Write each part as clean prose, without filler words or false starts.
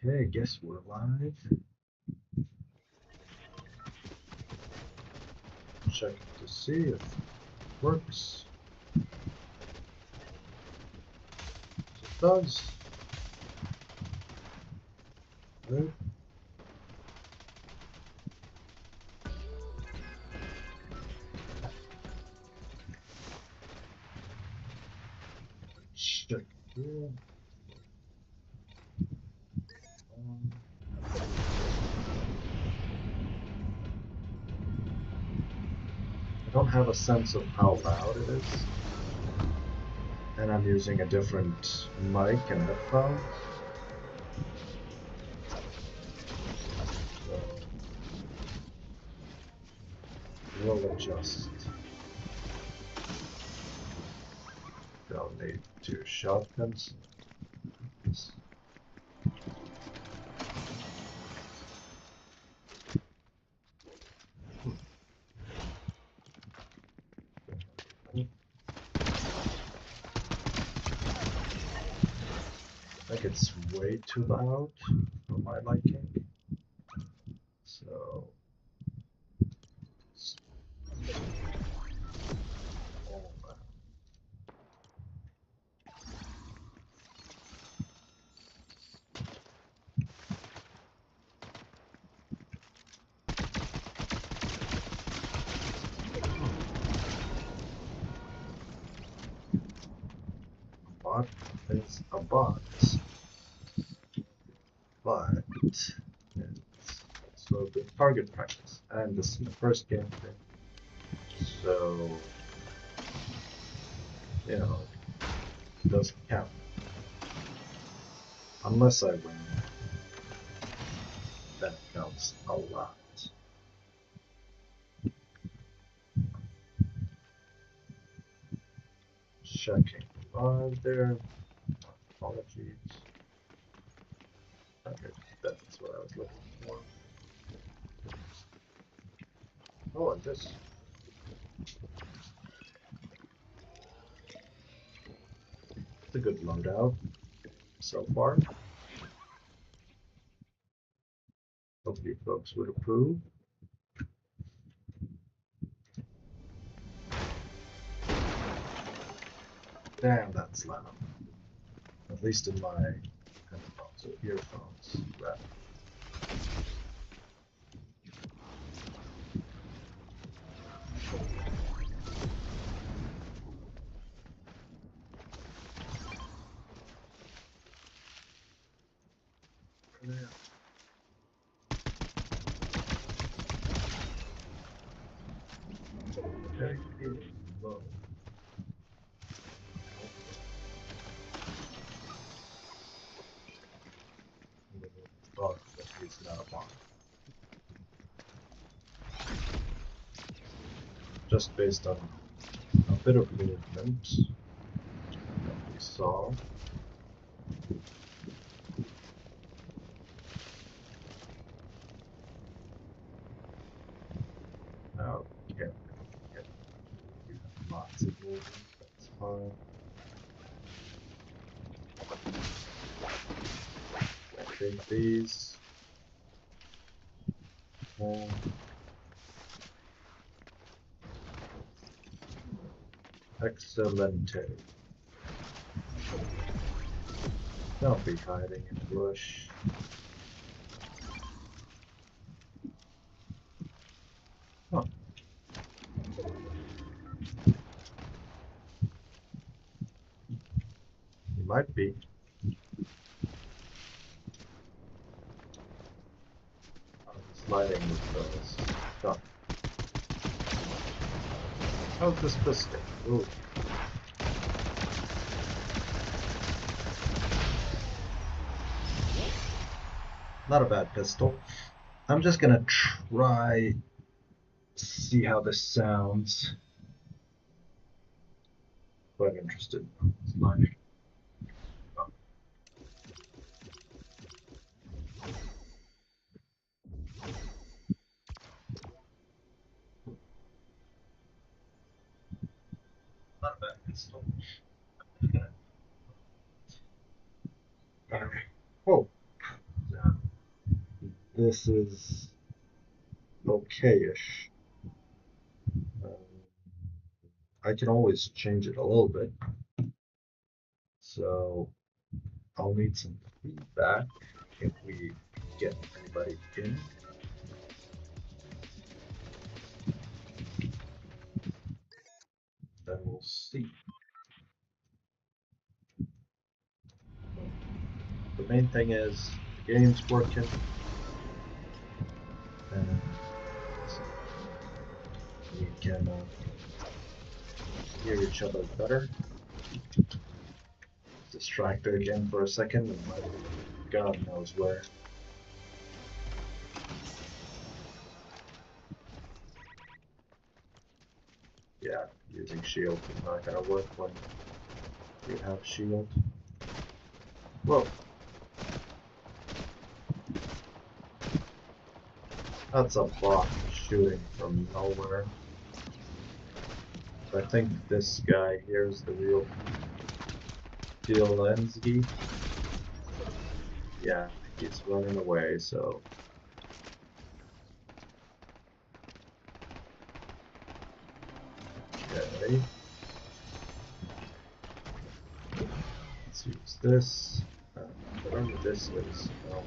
Okay, guess we're live. Check to see if it works. It does. Good. Check here. I don't have a sense of how loud it is. And I'm using a different mic and headphones. So we'll adjust. They'll need two shotguns. I think it's way too loud for my liking. So bot is a bot, but it's so the target practice, and this is the first game thing, so you know it doesn't count unless I win. That counts a lot. Checking live there. Apologies. Okay, that's what I was looking for. Oh, and this. It's a good loadout so far. Hopefully folks would approve. Damn, that's loud. At least in my headphones or earphones. Rather. Very low. Oh, that is not a bomb. Just based on a bit of movement that we saw. Now, yeah, you have lots of movement, that's fine. Take these. Excelente. Don't be hiding in the bush. Huh. You might be. I'm sliding with those. Done. How's this pistol? Ooh. Not a bad pistol. I'm just gonna try see how this sounds. Quite interested. Sliding. Not a bad pistol. Whoa. this is okay-ish. I can always change it a little bit. So I'll need some feedback if we get anybody in. Then we'll see. The main thing is the game's working, and we can hear each other better. Distracted again for a second, and God knows where. Yeah, using shield is not gonna work when you have shield. Whoa. That's a bot shooting from nowhere. So I think this guy here is the real Zelensky. Yeah, he's running away, so. Okay. Let's use this. Whatever this is. Oh.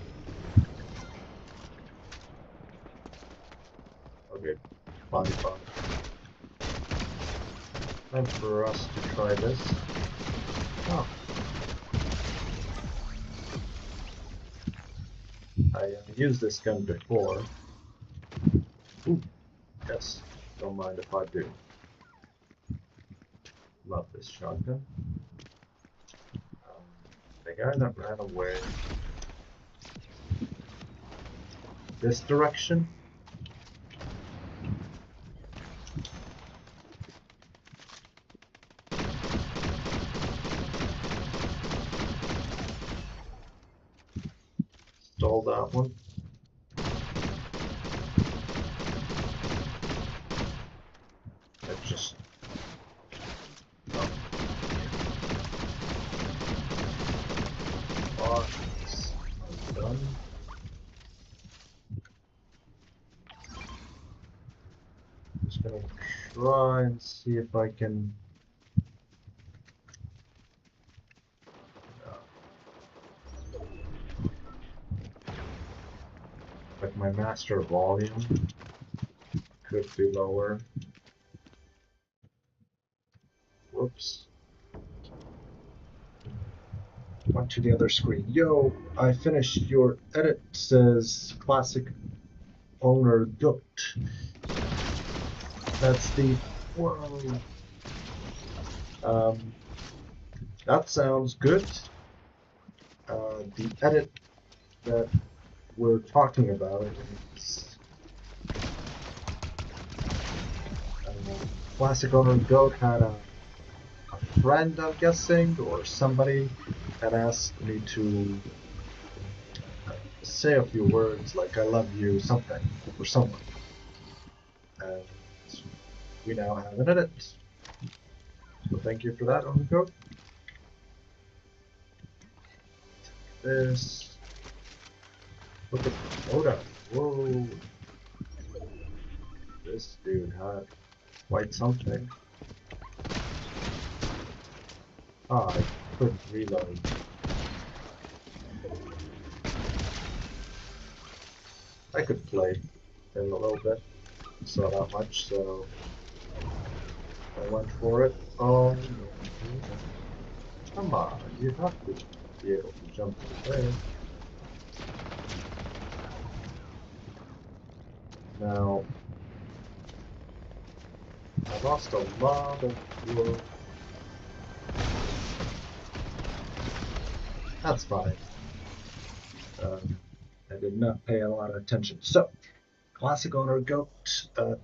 Okay, body bomb. Time for us to try this. Oh. I used this gun before. Ooh, yes, don't mind if I do. Love this shotgun. The guy that ran away this direction. Stole that one. That just done. Just gonna try and see if I can like my master volume could be lower. Whoops. Went to the other screen. Yo, I finished your edit, says classic owner goat. That's the whoa. That sounds good. The edit that we're talking about is classic owner goat had a friend, I'm guessing, or somebody had asked me to say a few words like I love you something for someone. And we now have an edit. So thank you for that, owner goat. This. Look at Oda. Whoa. This dude had quite something. Ah, I couldn't reload. I could play in a little bit. Saw that much, so I went for it. Oh, come on, you have to be able to jump there. Now, I lost a lot of wood. That's fine. I did not pay a lot of attention. So, classic owner goat,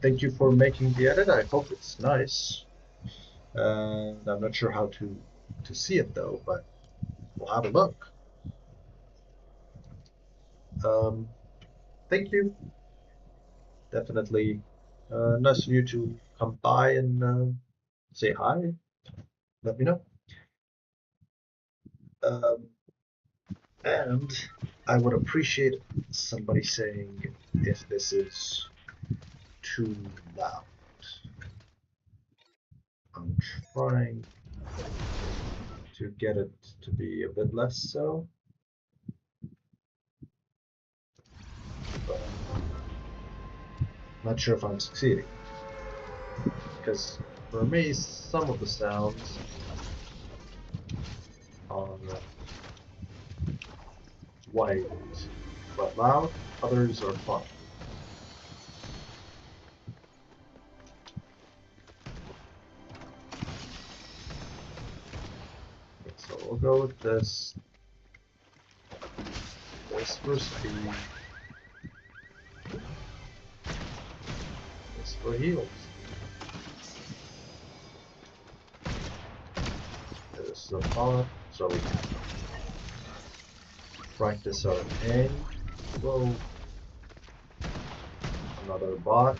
thank you for making the edit. I hope it's nice. And I'm not sure how to see it though, but we'll have a look. Thank you. Definitely nice of you to come by and say hi. Let me know. Um, and I would appreciate somebody saying if this is too loud. I'm trying to get it to be a bit less so, but I'm not sure if I'm succeeding. Because for me, some of the sounds are white but loud, others are fun. Okay, so we'll go with this. This for speed. This for heals. This is a bot, so we can practice our aim. Whoa. Another bot.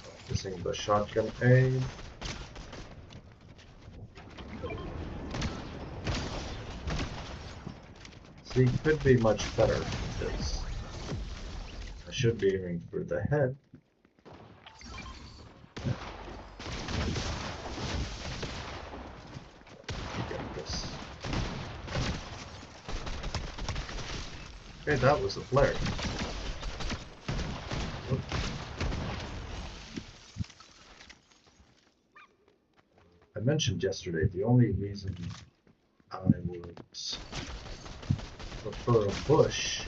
Practicing the shotgun aim. See, could be much better because I should be aiming for the head. Get this. Okay, that was a flare. I mentioned yesterday the only reason I would prefer a bush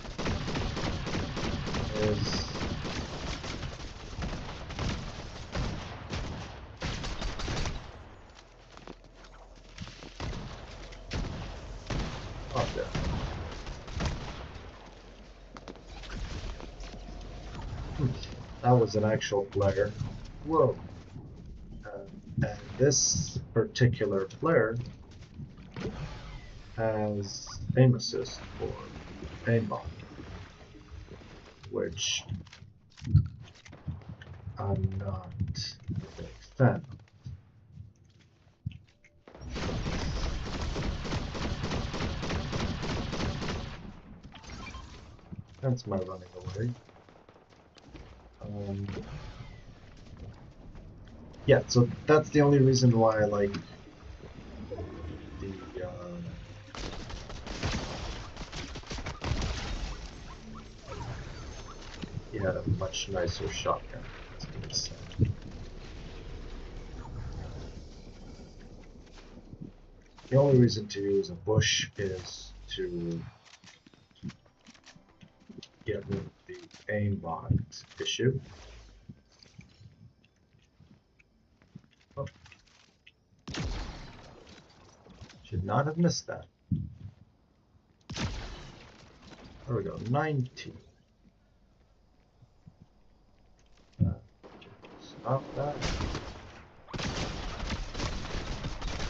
is there. That was an actual flare. Whoa. And this particular flare has aim assist for aimbot, which I'm not a big fan of. That's my running away. Yeah, so that's the only reason why I like the he had a much nicer shotgun. The only reason to use a bush is to get rid of the aimbot issue. Oh. Should not have missed that. There we go, 90. Stop that.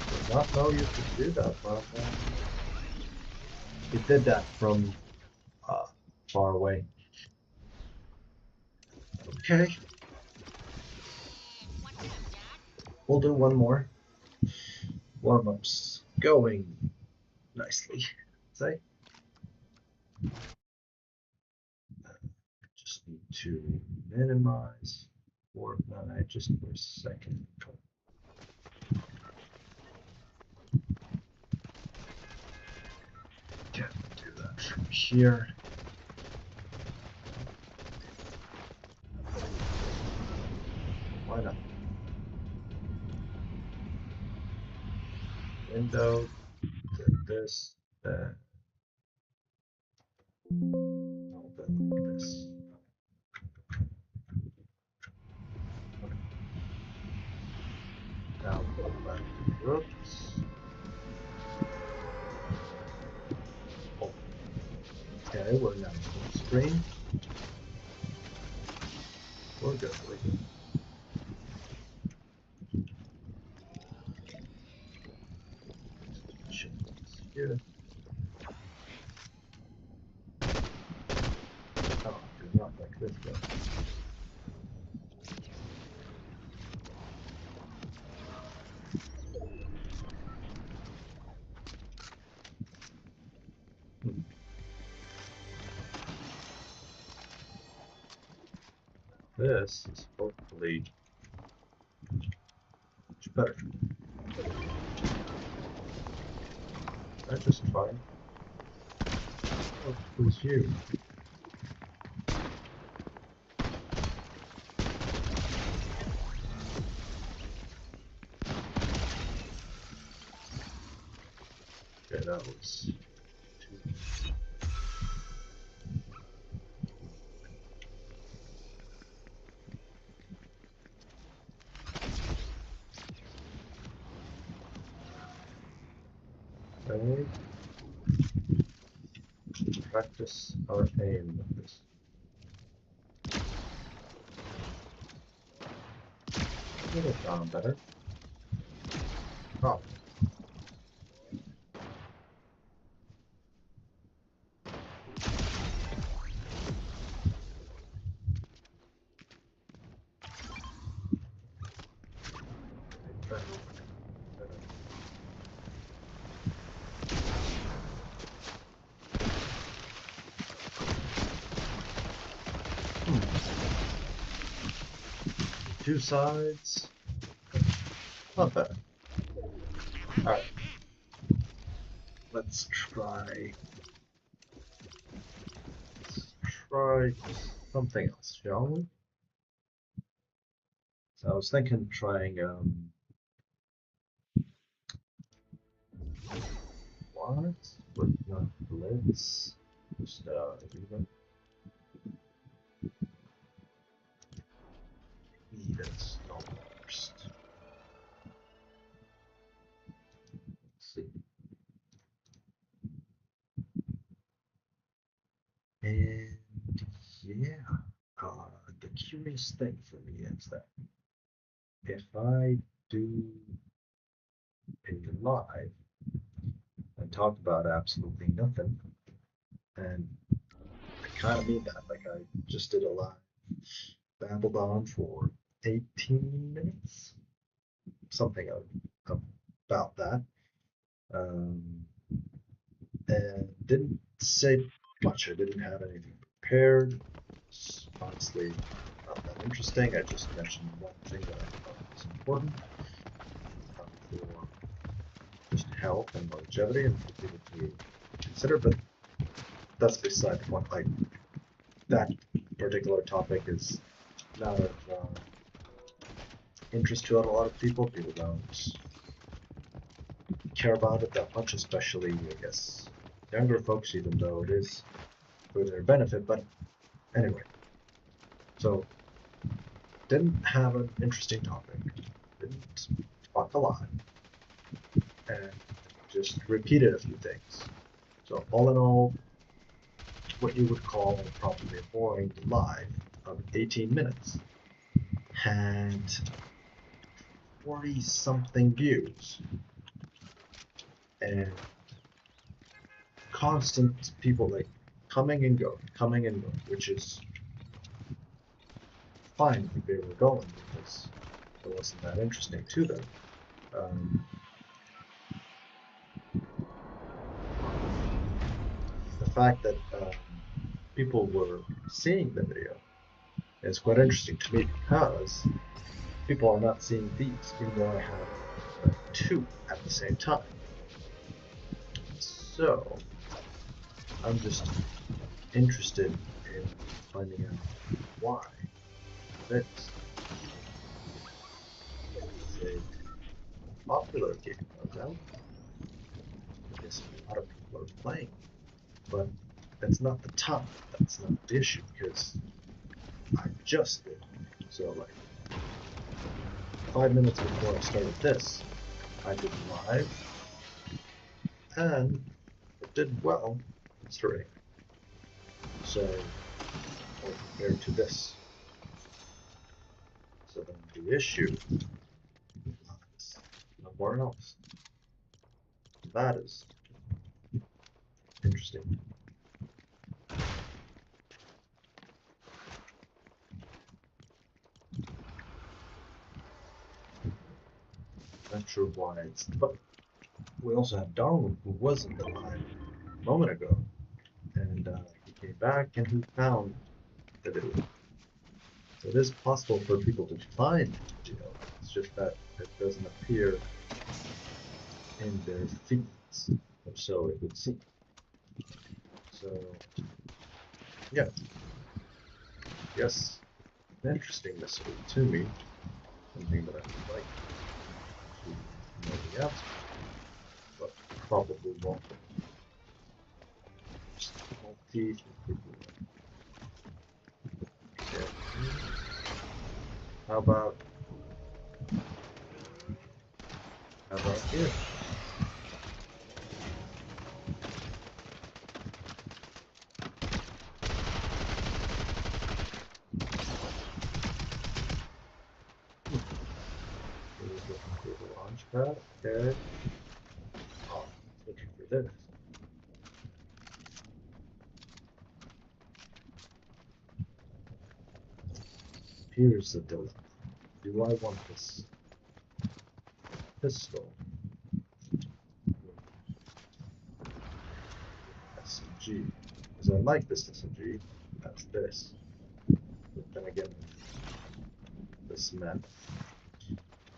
Did not know you could do that, but you did that from far away. Okay. We'll do one more. Warm-ups going nicely. Say. Just need to minimize Fortnite just for a second. Can't do that from here. Why not? Window, this, that. Open like this. Okay. Now go back to groups. Oh. Okay, we're now full screen. We're good, we're good. Shift this here. Oh, do not like this though. This is hopefully much better. That's just fine. Oh, who's you? Okay, that was two. Okay. Practice our aim with this. Could have gone better. Oh. Two sides. Not bad. Alright. Let's try something else, shall we? So I was thinking trying what? But not blitz. Just even that's not worst. Let's see. And yeah, the curious thing for me is that if I do a live and talk about absolutely nothing, and I kind of mean that, like I just did a live, babbled on for 18 minutes, something about that, um, and didn't say much. I didn't have anything prepared. It's honestly not that interesting. I just mentioned one thing that I thought was important for just health and longevity and for people to consider, but that's beside the point. Like, that particular topic is not of interest to a lot of people. People don't care about it that much, especially, I guess, younger folks, even though it is for their benefit. But anyway, so didn't have an interesting topic, didn't talk a lot, and just repeated a few things. So all in all, what you would call probably a boring live of 18 minutes had 40 something views and constant people like coming and going, which is fine if they were going because it wasn't that interesting to them. Um, the fact that people were seeing the video is quite interesting to me because people are not seeing these, even though I have two at the same time. So I'm just interested in finding out why. This is a popular game, no doubt. Yes, a lot of people are playing, but that's not the top. That's not the issue because I just did. So like 5 minutes before I started this, I did live, and it did well considering. So, or compared to this. So then the issue lies somewhere else. That is interesting. Not sure why it's, but we also have Darwin, who was in the live a moment ago, and he came back and he found the video. It is possible for people to find Geo. It's just that it doesn't appear in their feeds, or so it would seem. So, yeah, yes, an interesting mystery to me, something that I would like to know the answer, but probably won't. Multi. Okay. How about here? Here's looking for the launch pad. Okay. Oh, looking for this. Here's the dilemma. Do I want this pistol? SMG. Because I like this SMG. That's this. But then again, this map.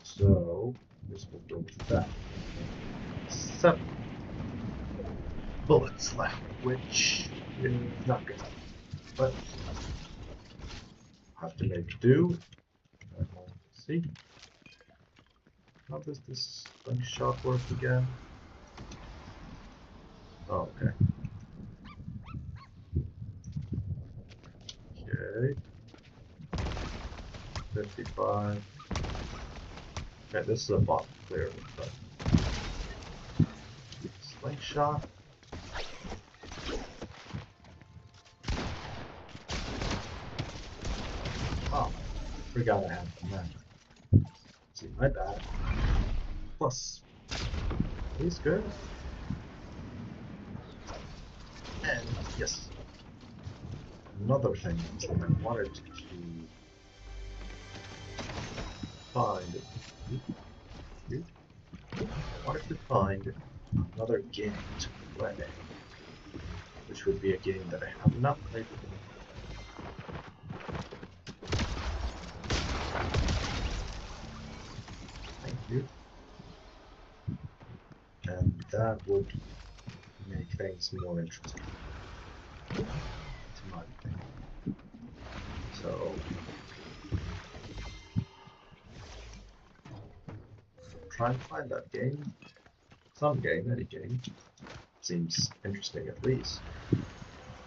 So, this will go with that. 7 bullets left, which is not good. But I have to make do. Let's see. How does this gunshot work again? Oh, okay. Okay. 55. Okay, this is a bot clearly, but slingshot. Oh, forgot I had the map. See, my bad. Plus, he's good. And yes, another thing I wanted to find. I wanted to find another game to play, which would be a game that I have not played before. Thank you. And that would make things more interesting, to my opinion. So, try and find that game. Some game, any game. Seems interesting at least.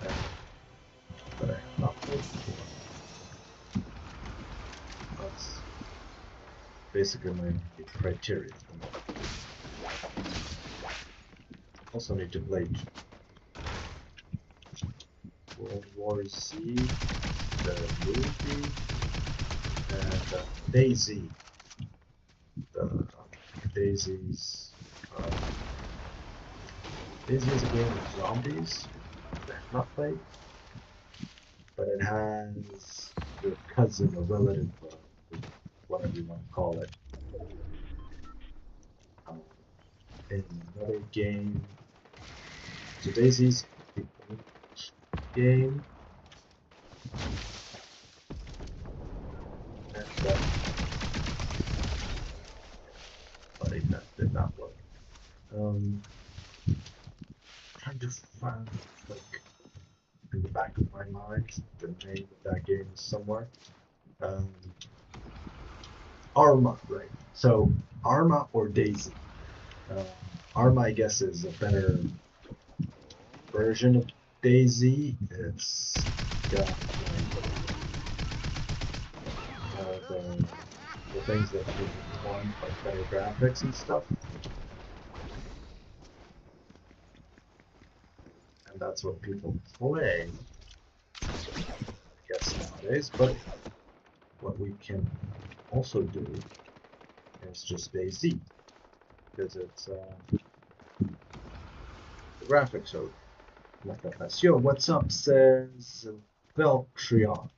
But I have not played before. That's basically my criteria. Also need to play World War Z, the movie, and DayZ. The DayZ's DayZ is a game of zombies that I have not played, but it has your cousin or relative, whatever you want to call it, um, in another game. So DayZ's the old game, and buddy, that did not work. Trying to find, like, in the back of my mind, the name of that game is somewhere. Um, Arma, right? So Arma or DayZ. Um, Arma, I guess, is a better version of DayZ. It's got like, all the things that you want, like better graphics and stuff. And that's what people play, I guess, nowadays. But what we can also do is just DayZ, because it's the graphics are not that nice. Yo, what's up, says Veltrion.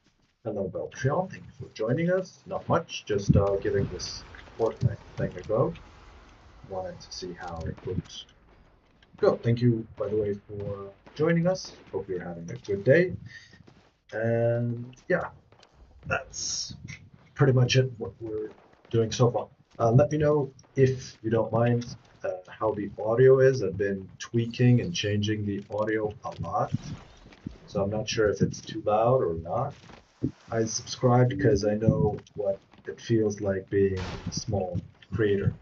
Hello, Veltrion. Thank you for joining us. Not much, just giving this Fortnite thing a go. Wanted to see how it would go. Thank you, by the way, for joining us. Hope you're having a good day. And yeah, that's pretty much it, what we're doing so far. Let me know if you don't mind how the audio is. I've been tweaking and changing the audio a lot, so I'm not sure if it's too loud or not. I subscribed because I know what it feels like being a small creator.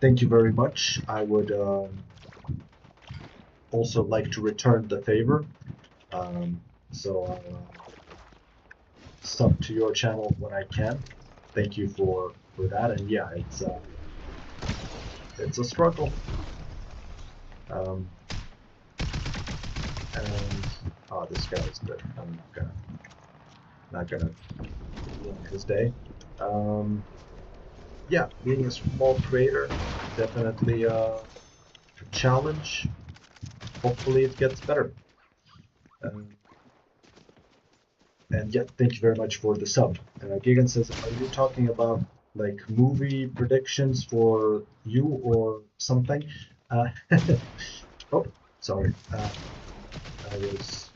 Thank you very much. I would also like to return the favor. So I'll sub to your channel when I can. Thank you for that. And yeah, it's a struggle. Um, and oh, this guy is good. I'm not gonna ruin his day. Um, yeah, being a small creator, definitely a challenge. Hopefully, it gets better. Um, and yeah, thank you very much for the sub. Gigan says, are you talking about like movie predictions for you or something? Uh, oh, sorry. I was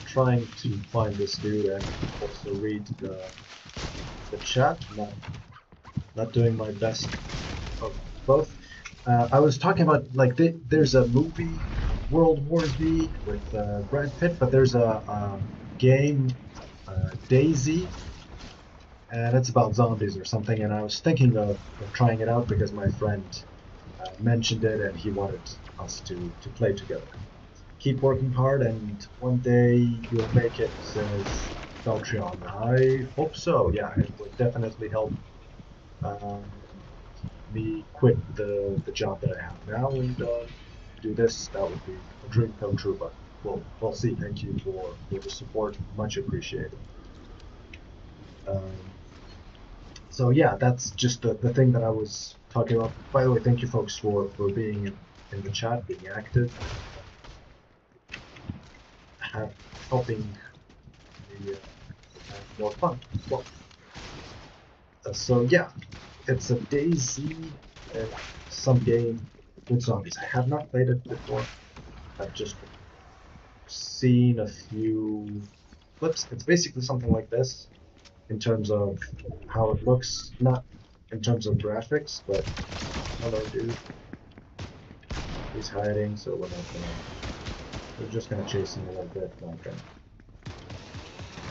trying to find this dude and also read the chat. Not doing my best of both. I was talking about like there's a movie World War Z with Brad Pitt, but there's a game DayZ, and it's about zombies or something. And I was thinking of trying it out because my friend mentioned it and he wanted us to play together. Keep working hard, and one day you'll make it, says Beltrion. I hope so. Yeah, it would definitely help um, me quit the job that I have now and do this. That would be a dream come true. But we'll see. Thank you for the support. Much appreciated. Um, so yeah, that's just the thing that I was talking about. By the way, thank you folks for being in the chat, being active, have, helping me have more fun as well. So yeah, it's a DayZ, uh, some game with zombies. I have not played it before. I've just seen a few clips. It's basically something like this in terms of how it looks, not in terms of graphics, but hello, dude. He's hiding, so we're not gonna. We're just gonna chase him a little bit, not gonna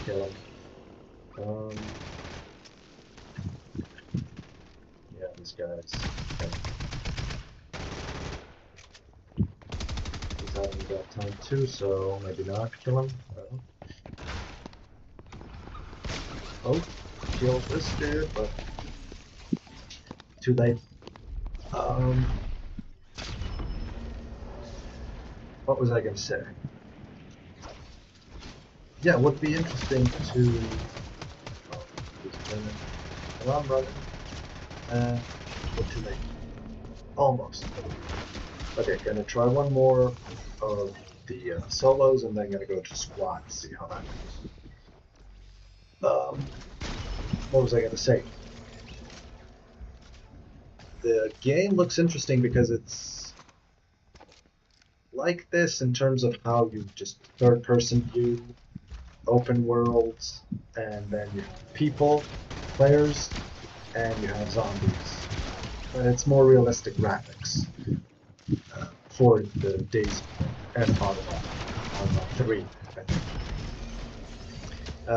kill him. Um, yeah, these guys. Okay. He's having a bad time too, so maybe not kill him. Oh, kill this dude, but too late. Um, what was I gonna say? Yeah, it would be interesting to. Oh, he's running. Well, I'm running. But too late. Almost. Okay, gonna try one more of the solos, and then gonna go to squats. See how that goes. What was I gonna say? The game looks interesting because it's like this in terms of how you just third-person view, open worlds, and then you have people, players, and you have zombies. But it's more realistic graphics for the days and on 3, I think.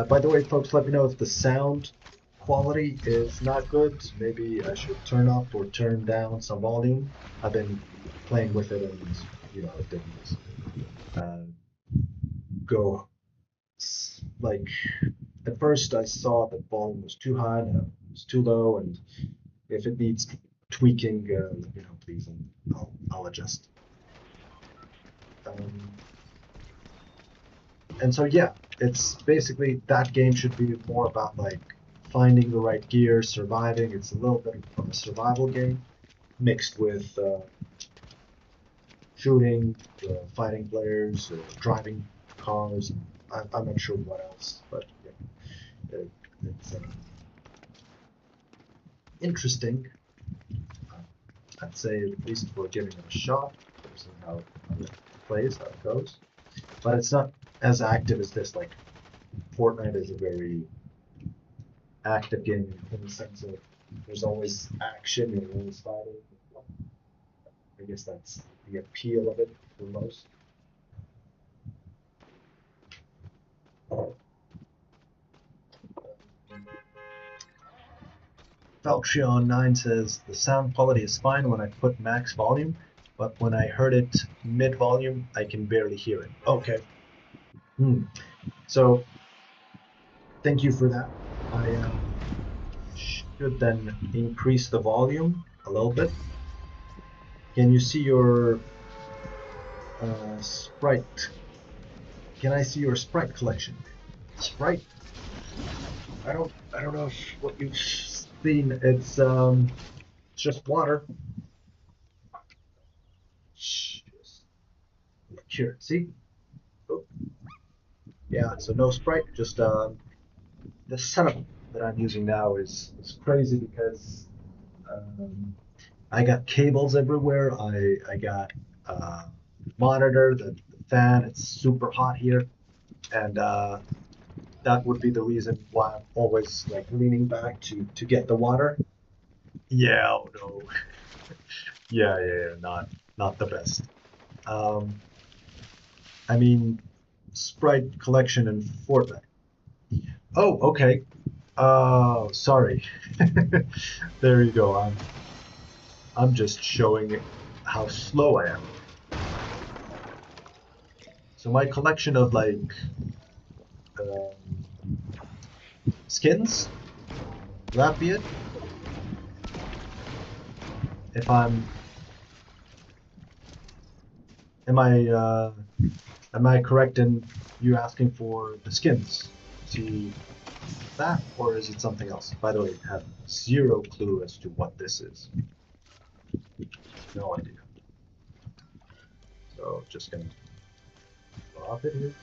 By the way, folks, let me know if the sound quality is not good. Maybe I should turn up or turn down some volume. I've been playing with it and, it didn't uh, go like at first I saw the volume was too high and it was too low, and if it needs tweaking, let me know, please, and I'll adjust. And so yeah, it's basically that game should be more about like finding the right gear, surviving. It's a little bit of a survival game mixed with shooting, fighting players, driving cars. And I'm not sure what else, but yeah, it's interesting. Uh, I'd say at least we're giving it a shot, seeing how it plays, how it goes. But it's not as active as this. Like Fortnite is a very active game in the sense of there's always action, you're always fighting. I guess that's the appeal of it for most. Falchion9 says the sound quality is fine when I put max volume, but when I heard it mid volume, I can barely hear it. Okay. So thank you for that. I should then increase the volume a little bit. Can you see your sprite? Can I see your sprite collection? Sprite? I don't know what you've seen. It's just water. Here, see? Oh. Yeah, so no sprite, just the setup that I'm using now is crazy because I got cables everywhere. I got monitor, the fan. It's super hot here, and that would be the reason why I'm always like leaning back to get the water. Yeah, oh no. Yeah, not the best. Um, I mean, Sprite collection in Fortnite. Oh, okay. Sorry. There you go. I'm just showing how slow I am. So my collection of like um, skins, will that be it? If I'm, am I am I correct in you asking for the skins? See that, or is it something else? By the way, I have zero clue as to what this is. No idea. So just gonna drop it here.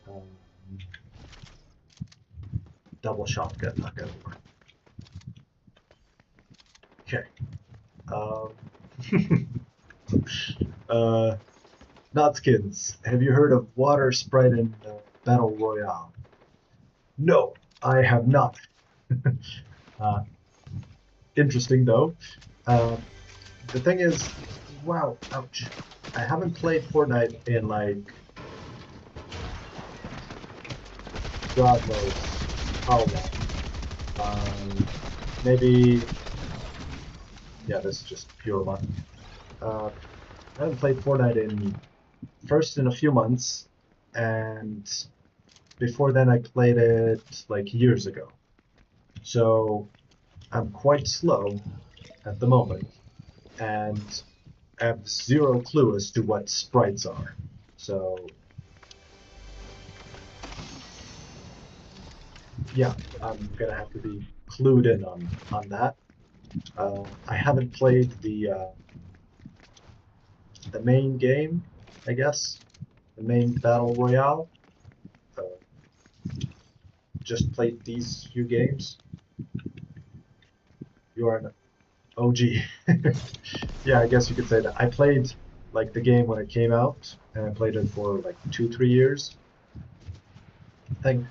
Um, double shotgun, not gonna work. Okay. Um, not skins. Have you heard of Water Sprite in Battle Royale? No, I have not. uh, interesting though. Uh, the thing is, wow, ouch. I haven't played Fortnite in like God knows how long. Maybe, yeah, this is just pure luck. I haven't played Fortnite in a few months, and before then I played it like years ago. So I'm quite slow at the moment, and have zero clue as to what sprites are. So yeah, I'm gonna have to be clued in on that. I haven't played the main game, I guess, the main battle royale. Uh, just played these few games. You are an OG. Yeah, I guess you could say that. I played like the game when it came out, and I played it for like 2, 3 years. I think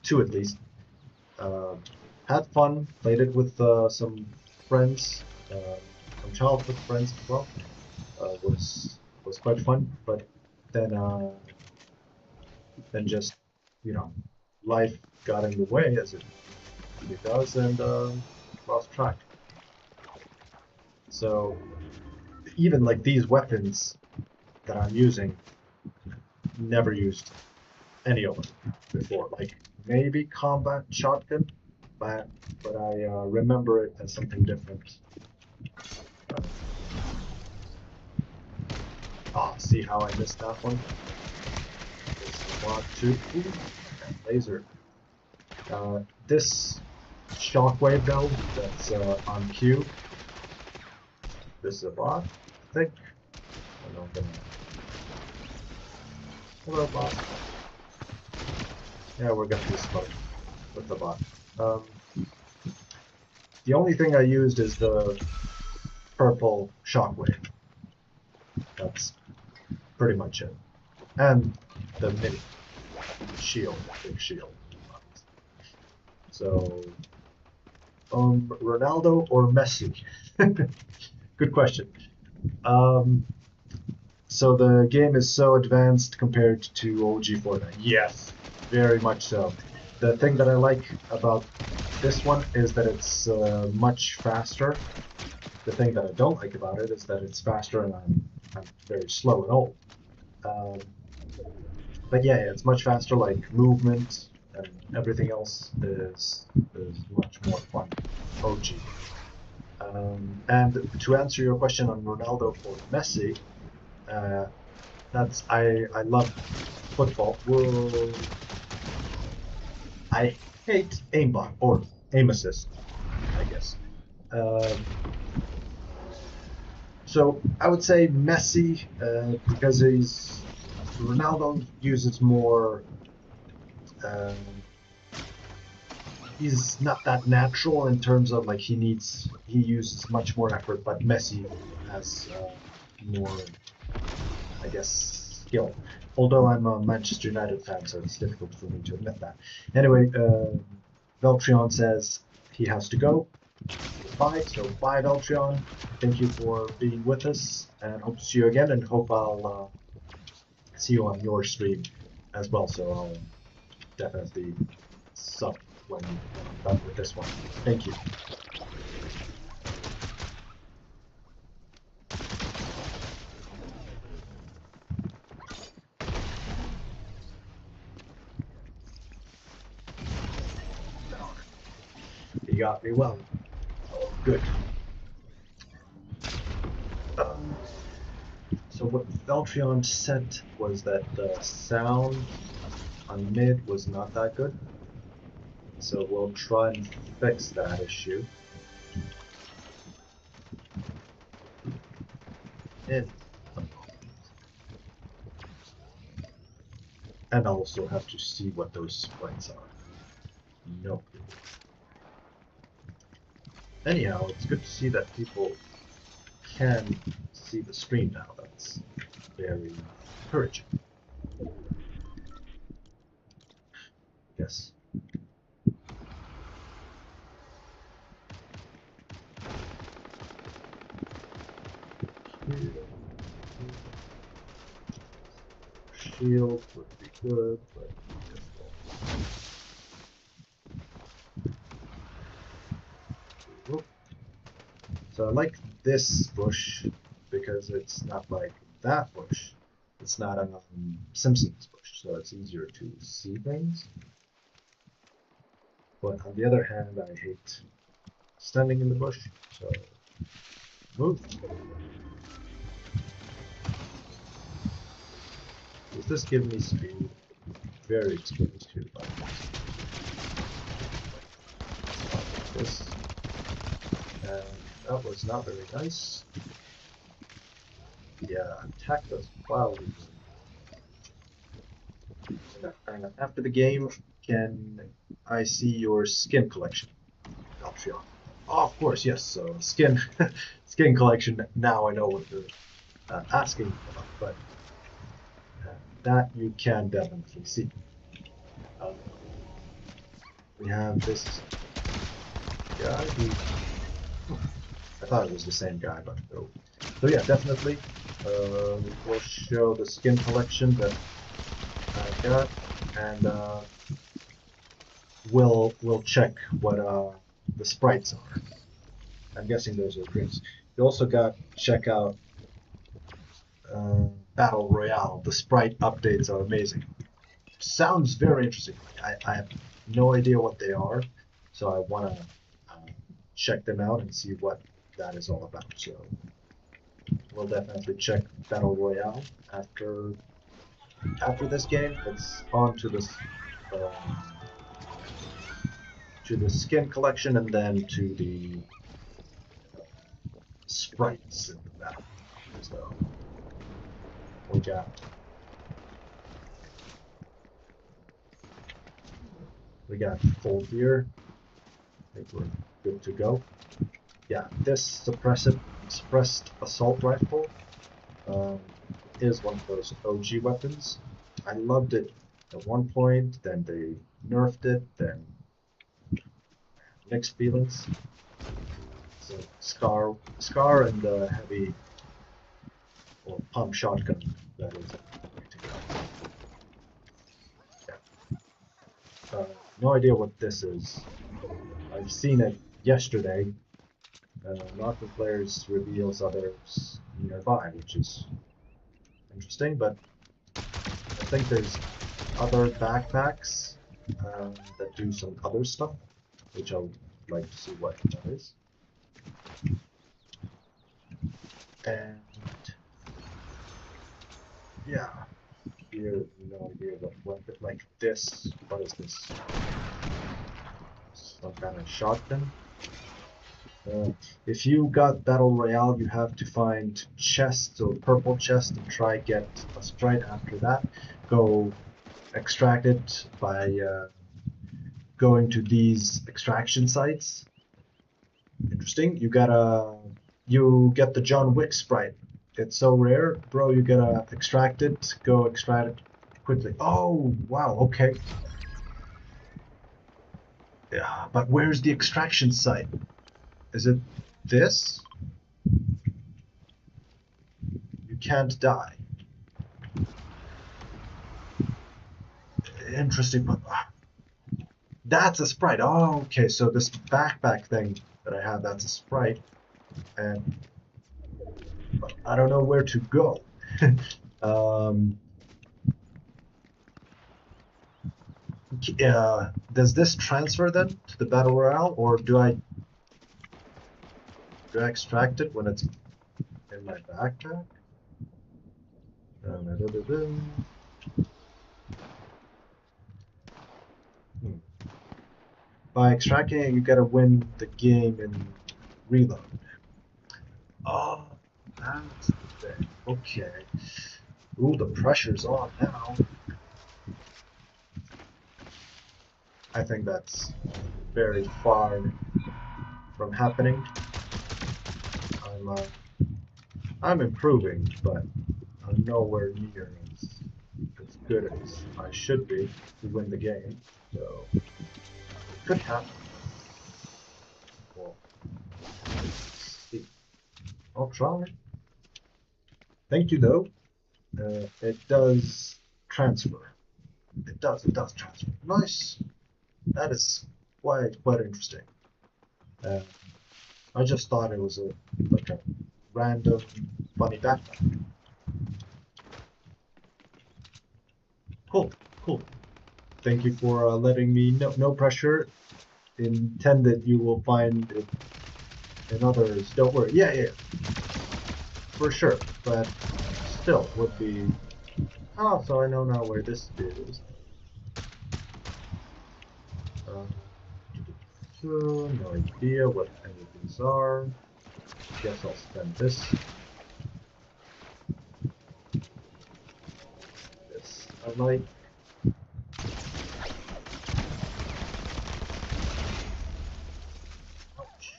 two at least. Uh, had fun. Played it with some friends, some childhood friends as well. Was quite fun, but then just life got in the way as it does, and lost track. So even like these weapons that I'm using, never used any of them before. Like maybe combat shotgun, but I remember it as something different. See how I missed that one? This mod two. Ooh, laser. This shockwave though, that's on Q. This is a bot, I think. I don't know. Hello, bot. Yeah, we're gonna be smoked with the bot. Um, the only thing I used is the purple shockwave. That's pretty much it. And the mini shield, big shield. So, Ronaldo or Messi? Good question. So the game is so advanced compared to OG Fortnite. Yes, very much so. The thing that I like about this one is that it's much faster. The thing that I don't like about it is that it's faster and I'm very slow and old. Um, but yeah, it's much faster. Like movement and everything else is much more fun. OG. And to answer your question on Ronaldo or Messi, uh, I love football. Whoa. I hate aimbot or aim assist, I guess. Um, so I would say Messi because Ronaldo uses more. Um, he's not that natural in terms of like he uses much more effort, but Messi has more, I guess, skill. Although I'm a Manchester United fan, so it's difficult for me to admit that. Anyway, Veltrion says he has to go. Bye. So bye, Veltrion. Thank you for being with us, and hope to see you again. And hope I'll see you on your stream as well. So I'll definitely sub when I'm done with this one. Thank you. You got me well. Oh, good. So what Veltrion said was that the sound on mid was not that good. So we'll try and fix that issue. And I'll also have to see what those sprites are. Nope. Anyhow, it's good to see that people can see the stream now. That's very encouraging. Yes. Shield would be good, but difficult. So I like this bush because it's not like that bush. It's not a Simpsons bush, so it's easier to see things. But on the other hand, I hate standing in the bush, so move. Does this give me speed? Very experienced here. This. And that was not very nice. Yeah, attacked us wildly. And after the game, can I see your skin collection? Patreon. Oh, of course, yes. So skin, skin collection. Now I know what you're asking about, but that you can definitely see. We have this guy who I thought it was the same guy, but no. So yeah, definitely. We'll show the skin collection that I got, and we'll check what the sprites are. I'm guessing those are drinks. You also got check out Battle Royale. The sprite updates are amazing. Sounds very interesting. I have no idea what they are, so I want to check them out and see what that is all about. So we'll definitely check Battle Royale after this game. It's on to the skin collection and then to the sprites in the battle. So we got full gear. I think we're good to go. Yeah, this suppressed assault rifle. is one of those OG weapons. I loved it at one point, then they nerfed it, then mixed feelings. So Scar and the heavy or pump shotgun, that is the way to go. Yeah. No idea what this is. I've seen it yesterday. Lots of players reveals others nearby, which is interesting, but I think there's other backpacks that do some other stuff, which I would like to see what that is. And yeah, here, no idea what weapon, like this, what is this? Some kind of shotgun? If you got Battle Royale, you have to find chests or purple chest and try get a sprite after that. Go extract it by going to these extraction sites. Interesting. You get the John Wick sprite. It's so rare, bro. You gotta extract it. Go extract it quickly. Oh wow. Okay. Yeah, but where's the extraction site? Is it this? You can't die. Interesting, but that's a sprite. Oh, okay. So this backpack thing that I have, that's a sprite, and but I don't know where to go. um, does this transfer then to the battle royale, or do I extract it when it's in my backpack? Hmm. By extracting it, you gotta win the game and reload. Oh, that's the thing. Okay. Ooh, the pressure's on now. I think that's very far from happening. I'm improving, but I'm nowhere near as good as I should be to win the game. So it could happen. Well, let's see. I'll try. Thank you though. It does transfer. It does transfer. Nice. That is quite interesting. Uh, I just thought it was like a random funny backpack. Cool, cool. Thank you for letting me know. No pressure intended. You will find it in others. Don't worry. Yeah, yeah, for sure. But still, would be. Oh, so I know now where this is. Uh, no idea what any of these are. Guess I'll spend this. This I like. Ouch.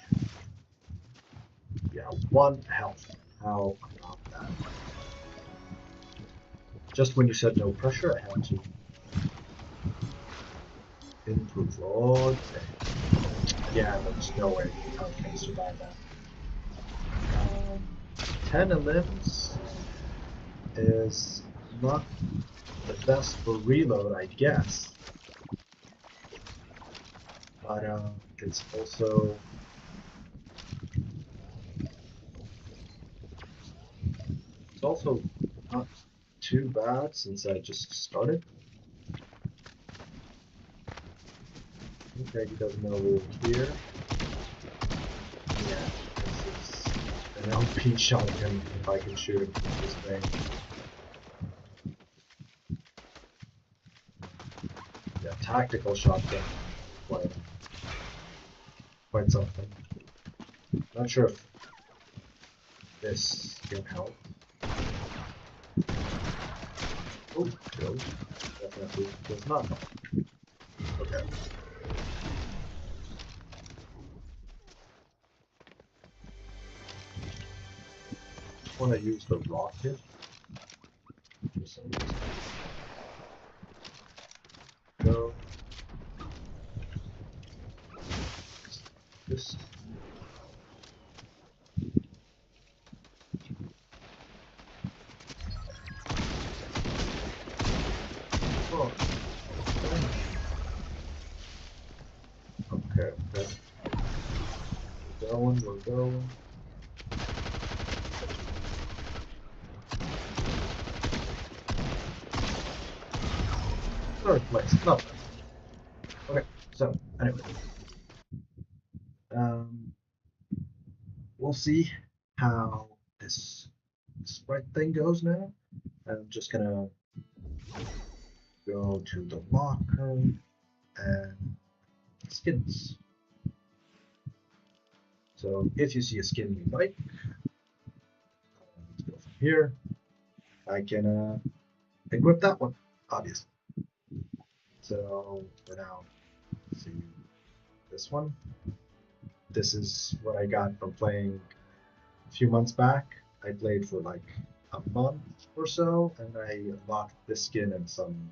Yeah, 1 health. How about that? Just when you said no pressure, I had to improve. Okay. Yeah, there's no way I can survive that. 10 11s is not the best for reload, I guess. But it's also not too bad since I just started. Okay, he doesn't know we're here. Yeah, this is an LP shotgun if I can shoot him from this thing. Yeah, tactical shotgun. Quite, quite something. Not sure if this can help. Oh, no. Definitely does not help. Okay. Just want to use the rocket. this. Oh, okay, okay. We're going. Third place, not bad. Okay, so anyway, um, we'll see how this sprite thing goes now. I'm just gonna go to the locker and skins. So if you see a skin you like, let's go from here. I can equip that one, obviously. So for now, see this one. This is what I got from playing a few months back. I played for like a month or so, and I unlocked this skin and something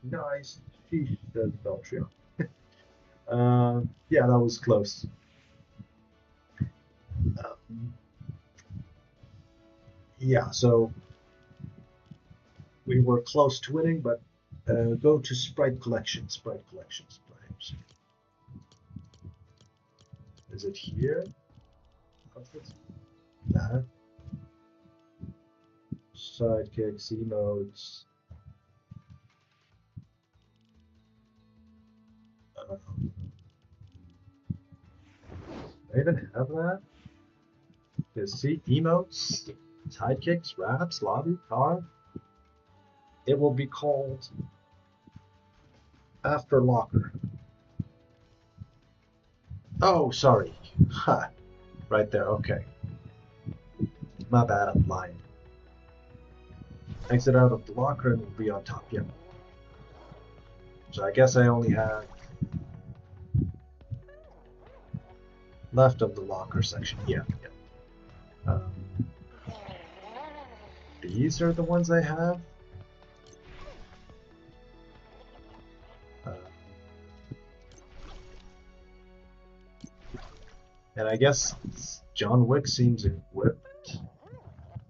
nice. She says Beltria. Yeah, that was close. Um, yeah, so we were close to winning, but go to Sprite Collection. Sprite Collection. Sprite. Is it here? That. Sidekicks, emotes. I even have that. See, emotes, sidekicks, raps, lobby, car. It will be called After Locker. Oh, sorry. Ha, right there. Okay. My bad. I'm lying. Exit out of the locker and it'll be on top. Yeah. So I guess I only have left of the locker section. Yeah. Yeah. These are the ones I have. And I guess John Wick seems equipped. Is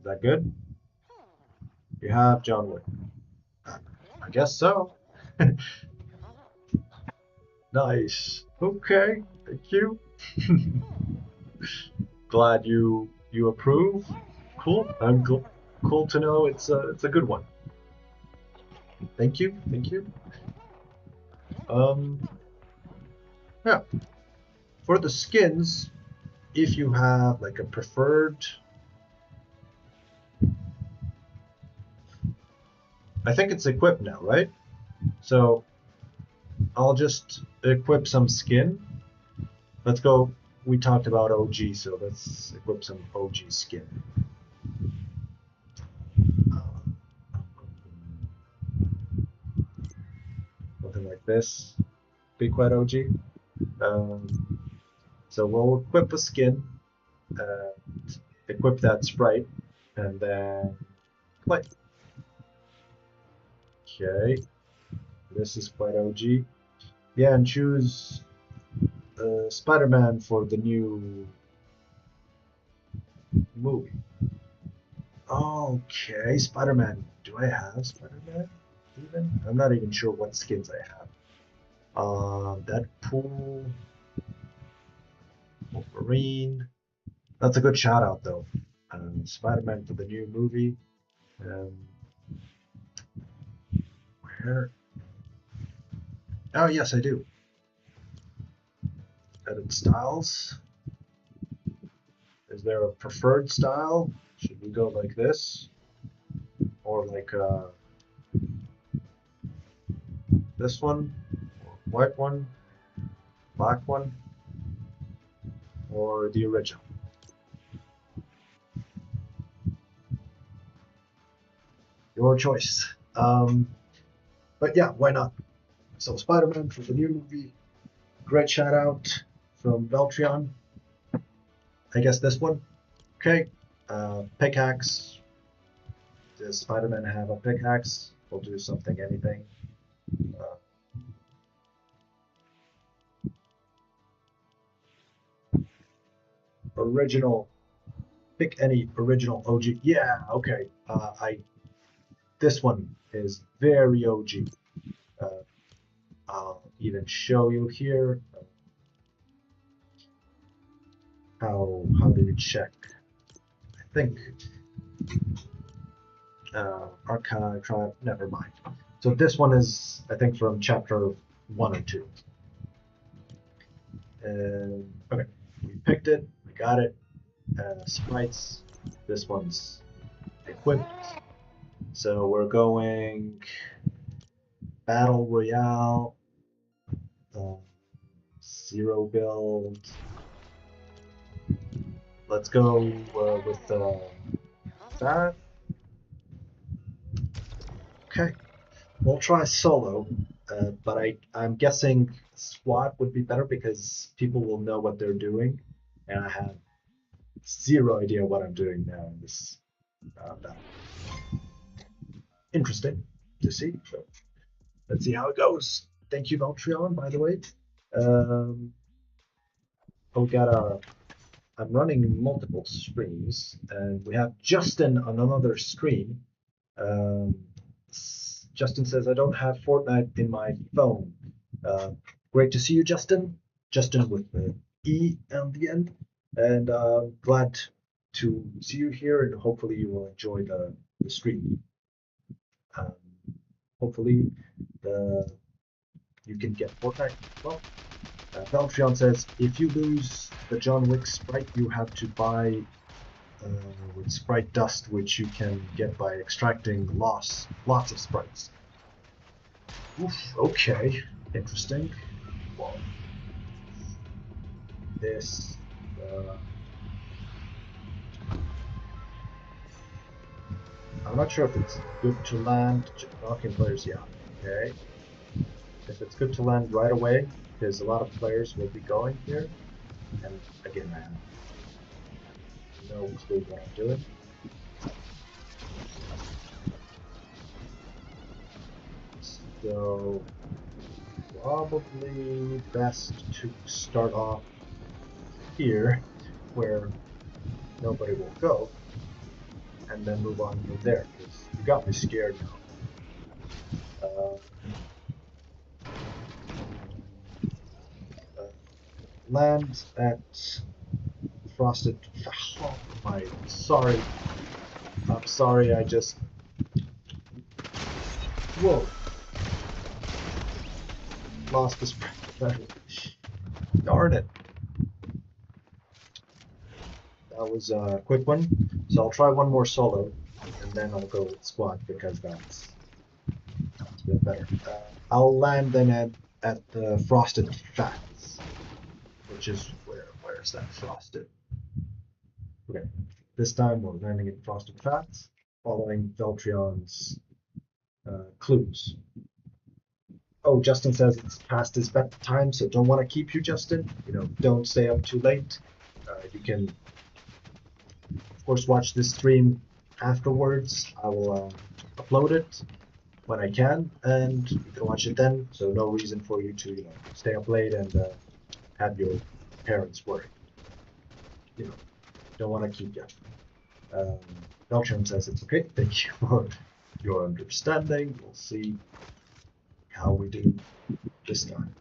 that good? You have John Wick. I guess so. Nice. Okay. Thank you. Glad you approve. Cool. I'm cool to know it's a good one. Thank you. Thank you. Yeah. For the skins, if you have like a preferred, I think it's equipped now, right? So I'll just equip some skin. Let's go. We talked about OG, so let's equip some OG skin. Something like this. Be quite OG. So we'll equip a skin, equip that sprite, and then play. Okay. This is quite OG. Yeah, and choose Spider-Man for the new movie. Okay, Spider-Man. Do I have Spider-Man even? I'm not even sure what skins I have. Deadpool, Wolverine. That's a good shout out though. Spider-Man for the new movie. Where? Oh yes, I do. Edit styles. Is there a preferred style? Should we go like this? Or like this one? Or white one? Black one? Or the original? Your choice. But yeah, why not? So Spider-Man for the new movie. Great shout out from Veltrion. I guess this one. Okay. Pickaxe. Does Spider-Man have a pickaxe? We'll do something, anything. Original. Pick any original OG. Yeah, okay. This one is very OG. Uh, I'll even show you here. How do you check? I think archive, tribe. Never mind. So this one is, I think, from chapter 1 or 2. Okay, we picked it. We got it. Sprites. This one's equipped. So we're going Battle Royale, zero build. Let's go with that. Okay, we'll try solo, but I'm guessing squad would be better because people will know what they're doing, and I have zero idea what I'm doing now in this battle. Interesting to see. So let's see how it goes. Thank you, Valtreon, by the way. We got I'm running multiple streams, and we have Justin on another stream. Um, Justin says, I don't have Fortnite in my phone. Great to see you, Justin. Justin with the E on the end. And glad to see you here, and hopefully you will enjoy the stream. Um, hopefully you can get Fortnite. Well, Valtreon says, if you lose the John Wick sprite, you have to buy with sprite dust, which you can get by extracting lots of sprites. Oof, okay, interesting. Well, this. I'm not sure if it's good to land. Knocking players, yeah. Okay. If it's good to land right away, because a lot of players will be going here. And again, I have no clue what I'm doing. So probably best to start off here where nobody will go and then move on from there, because you got me scared now. Land at Frosted. Oh my, sorry. I'm sorry, I just. Whoa. Lost the sprint. Darn it. That was a quick one. So I'll try one more solo, and then I'll go with squad because that's a bit better. I'll land then at the Frosted Fats, which is where's that Frosted? Okay, this time we're landing at Frosted Fats, following Veltrion's clues. Oh, Justin says it's past his bedtime, so don't want to keep you, Justin. Don't stay up too late. You can, of course, watch this stream afterwards. I will upload it when I can, and you can watch it then. So no reason for you to stay up late and have your parents worried. Don't want to keep you. Beltram says it's okay. Thank you for your understanding. We'll see how we do this time.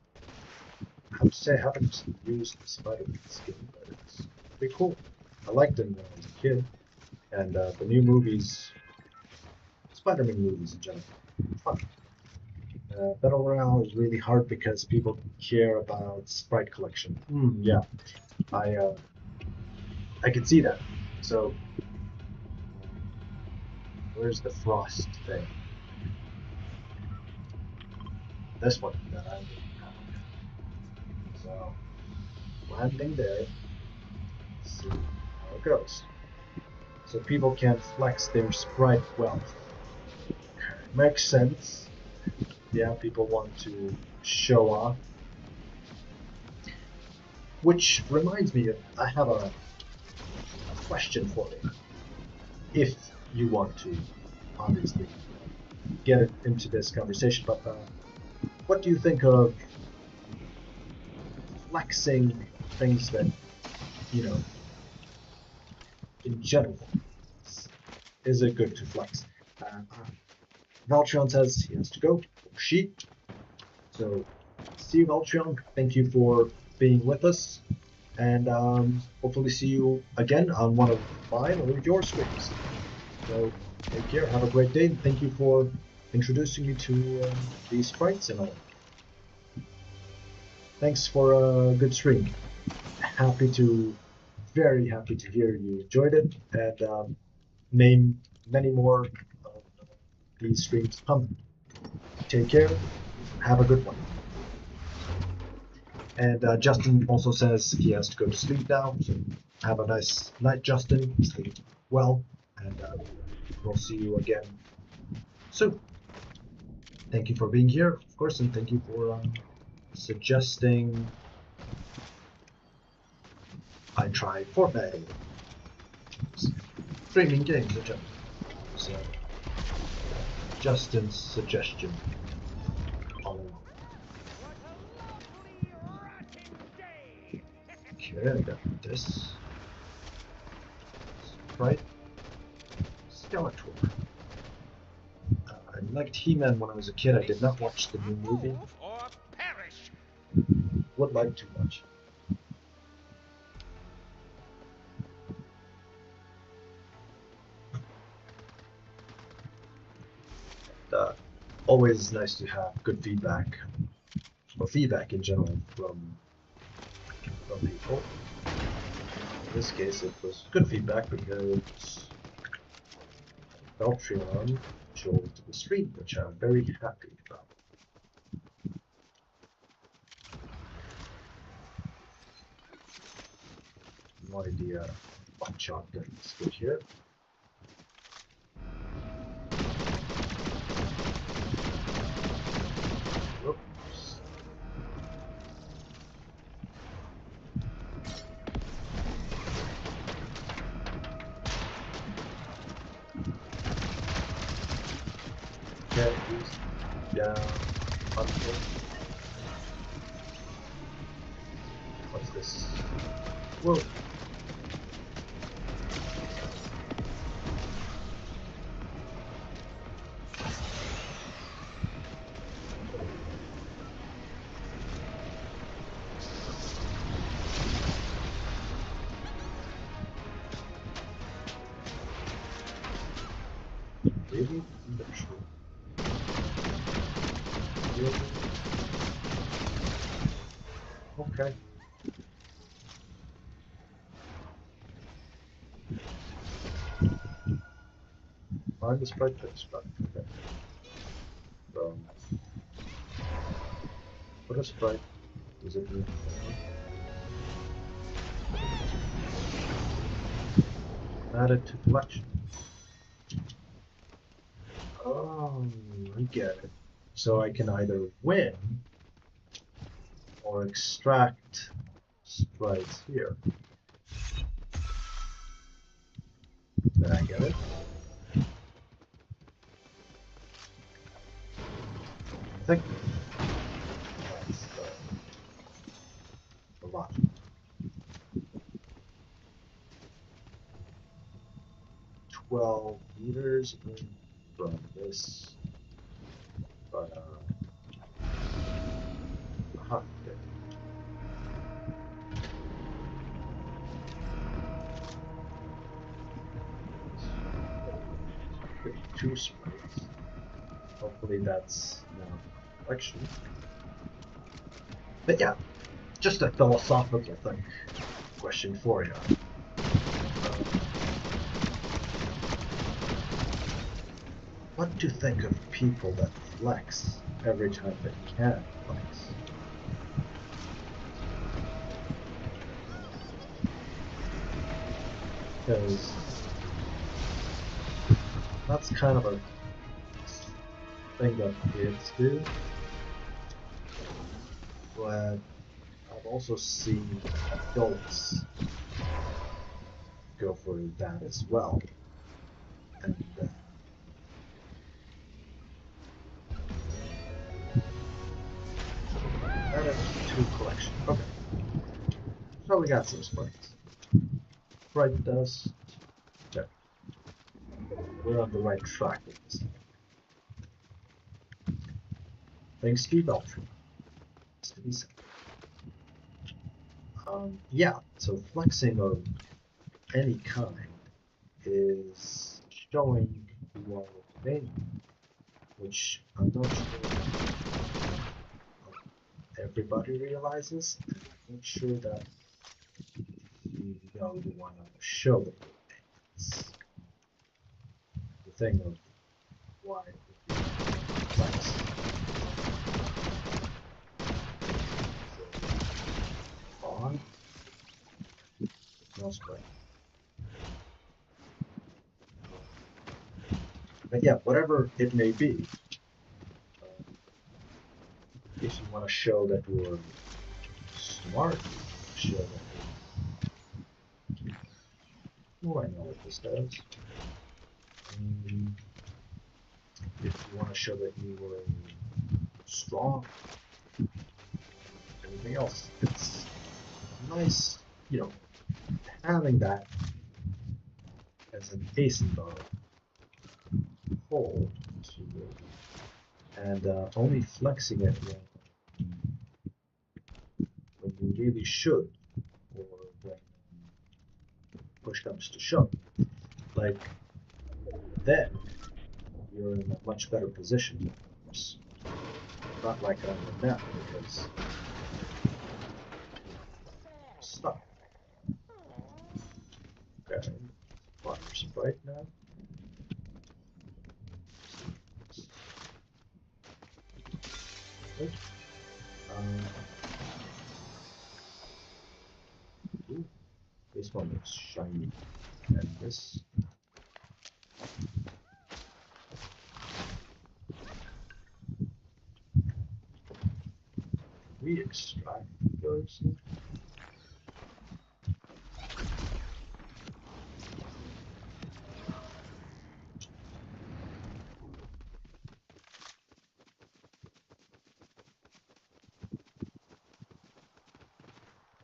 I have to say, I haven't used the Spider-Man skin, but it's pretty cool. I liked him when I was a kid, and the new movies, Spider-Man movies in general, fun. Battle Royale is really hard because people care about sprite collection. Yeah, I can see that. So, where's the Frost thing? This one that I'm doing now. So, landing there. See how it goes. So people can flex their sprite wealth. Makes sense. Yeah, people want to show off. Which reminds me, I have a question for you. If you want to, obviously, get it into this conversation, but what do you think of flexing things that, you know, in general, is it good to flex? Valtreon says he has to go, or she. So, see you, Valtreon. Thank you for being with us, and hopefully see you again on one of mine or your streams. So, take care, have a great day, and thank you for introducing me to these sprites and all. Thanks for a good stream. Very happy to hear you enjoyed it, and name many more of these streams coming. Take care, have a good one. And Justin also says he has to go to sleep now, so have a nice night, Justin. Sleep well, and we'll see you again soon. Thank you for being here, of course, and thank you for suggesting I try Fortnite. Streaming games in general. So, Justin's suggestion all along. Okay, I got this. Right? Skeletor. I liked He-Man when I was a kid. I did not watch the new movie. Would like to watch. Always nice to have good feedback, or feedback in general from people. In this case, it was good feedback because Valtreon joined the stream, which I'm very happy about. No idea what shotgun is good here. Oops. Get these down. Under. What's this? Whoa. Really? Really? Okay. Find the sprite that's right. Okay. Put a sprite. Does it mean add it to collection? Oh, I get it. So I can either win or extract sprites here. Did I get it? I think that's the logic. 12 meters in from this, but okay. Two sprites. Hopefully that's now collection. But yeah, just a philosophical thing. Question for you. What do you think of people that flex every time they can flex? Because that's kind of a thing that kids do, but I've also seen adults go for that as well. And got some sparks. Right, does. Check. We're on the right track with this. Thanks to Beltran. To be said. Yeah, so flexing of any kind is showing you are vain, which I'm not sure everybody realizes. I'm not sure that you know you want to show that you're vain. It's the thing of why it would be flex. So, on, no spray. But yeah, whatever it may be, if you want to show that you're smart, show that you're... Oh, I know what this does. If you want to show that you were strong, everything else, it's nice, you know, having that as an ace in the hole, and only flexing it when you really should, or when push comes to shove. Like, then you're in a much better position. Not like on the map, because stuck. Okay, water's bright now. Good. Ooh, this one looks shiny, and this. We extract those.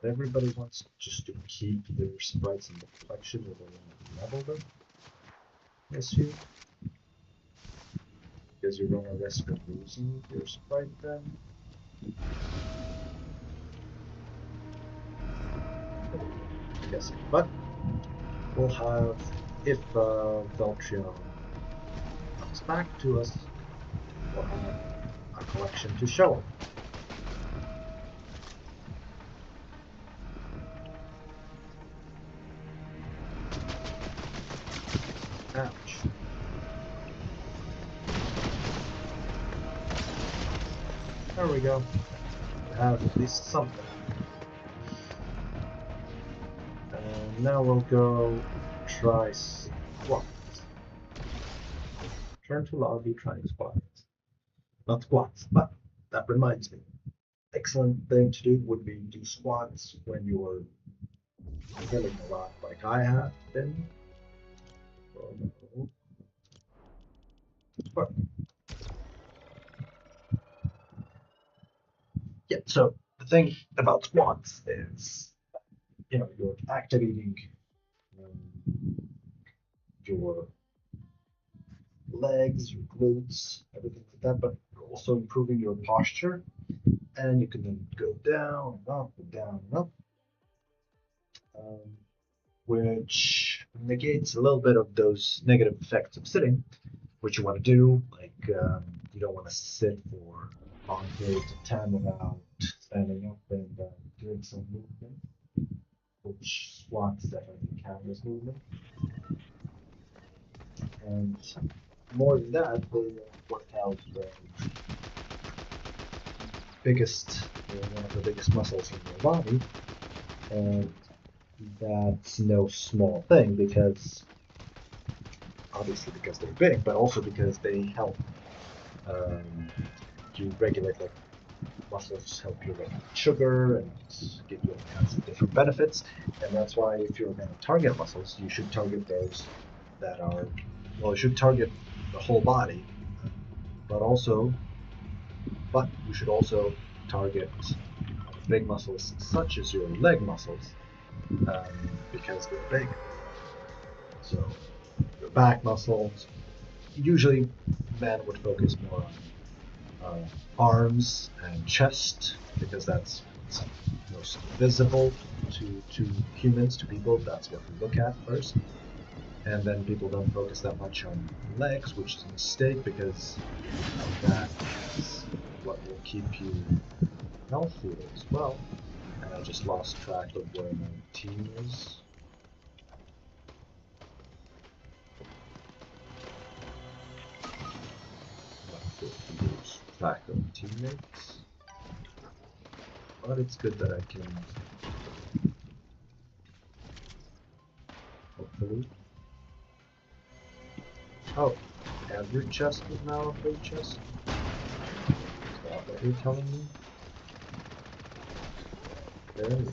Everybody wants just to keep their sprites in the collection where they want to level them. Yes, you. Because you're gonna risk of losing your sprite then. I'm guessing. But we'll have, if Veltrion comes back to us, we'll have a collection to show him. Ouch. There we go. We have at least something. And now we'll go try squats. Turn to lobby, trying squats. Not squats, but that reminds me. Excellent thing to do would be do squats when you're killing a lot like I have been. Oh, no. But yeah, so the thing about squats is, you know, you're activating your legs, your glutes, everything like that, but you're also improving your posture. And you can then go down and up and down and up, which negates a little bit of those negative effects of sitting, which you want to do. Like, you don't want to sit for long periods of time without standing up and doing some movement, which squats definitely count as movement. And more than that, they work out the biggest, one of the biggest muscles in your body, and that's no small thing, because obviously because they're big, but also because they help you regulate, like, muscles help you regulate sugar and give you all kinds of different benefits. And that's why if you're going to target muscles, you should target those that are, well, you should target the whole body, but you should also target big muscles such as your leg muscles, because they're big. So your back muscles. Usually, men would focus more on arms and chest because that's what's most visible to humans, to people. That's what we look at first. And then people don't focus that much on legs, which is a mistake because that is what will keep you healthy as well. And I just lost track of where my team is. Not good to lose track of teammates. But it's good that I can hopefully. Oh, every chest is now a full chest? Is that what you're telling me? There we go.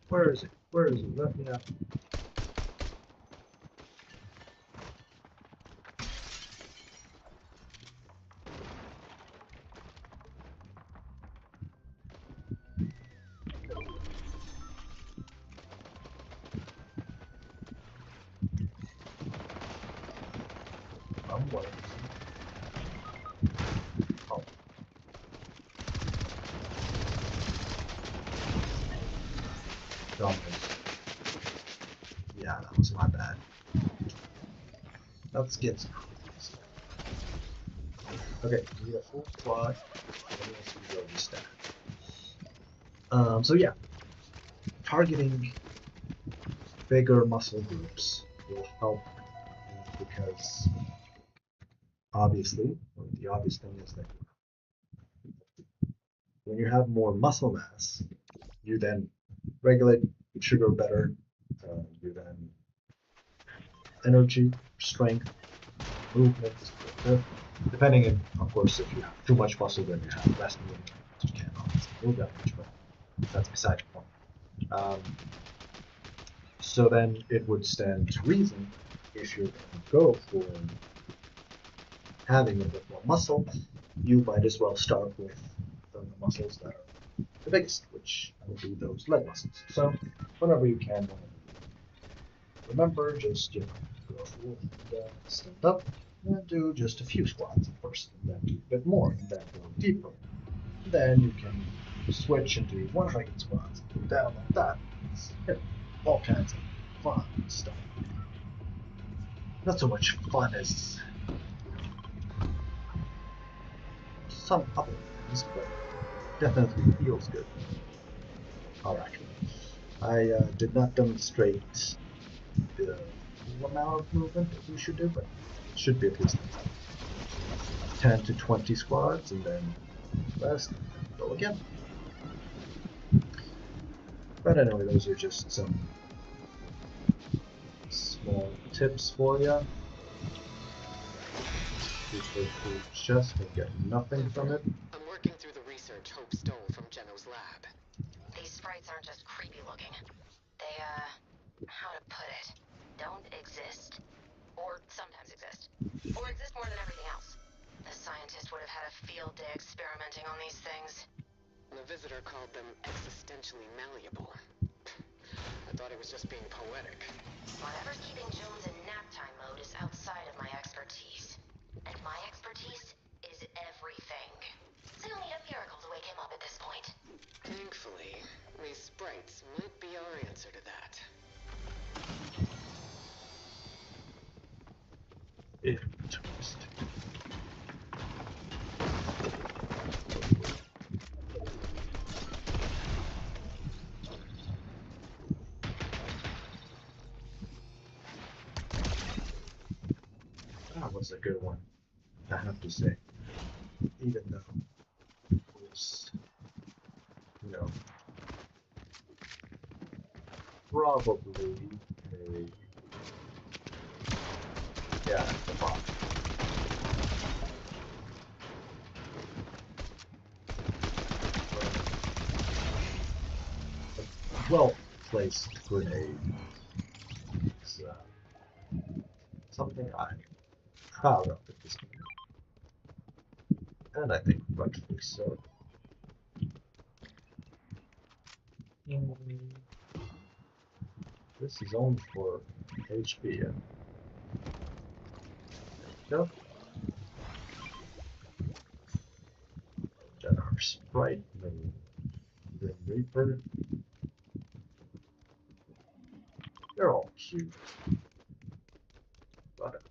Where is it? Where is it? Let me out. I'm waiting. Oh. Dominance. Yeah, that was my bad. Let's get some. Okay, we need a full quad. Where we stand. So yeah, targeting bigger muscle groups will help because obviously, the obvious thing is that when you have more muscle mass, you then regulate sugar better. You then energy, strength, movement, depending on, of course, if you have too much muscle, then you have less movement. You can't obviously move that much, but that's beside the point. So then it would stand to reason if you're going to go for having a bit more muscle, you might as well start with the muscles that are the biggest, which would be those leg muscles. So whenever you can, remember, just go full and stand up and do just a few squats at first, and then do a bit more, and then go deeper. Then you can switch and do one-legged squats, and go down like that. It's, all kinds of fun stuff. Not so much fun as some other things, but definitely feels good. Alright, I did not demonstrate the full amount of movement that we should do, but it should be at least 10 to 20 squats, and then rest, and then go again. But anyway, those are just some small tips for you. Usually through chest and get nothing from it. I'm working through the research Hope stole from Geno's lab. These sprites aren't just creepy looking. They, how to put it, don't exist. Or sometimes exist. Or exist more than everything else. The scientist would have had a field day experimenting on these things. The visitor called them existentially malleable. I thought he was just being poetic. Whatever's keeping Jones in nap time mode is outside of my expertise. And my expertise is everything. So you'll need a miracle to wake him up at this point. Thankfully, these sprites might be our answer to that. Interesting. That was a good one, I have to say. Even though it was, you know, probably a, yeah, the bomb. A well-placed grenade is something I how well at this point. And I think rightfully so. This is only for HP. Yeah. There you go. Then our Sprite, the Reaper. They're all cute. But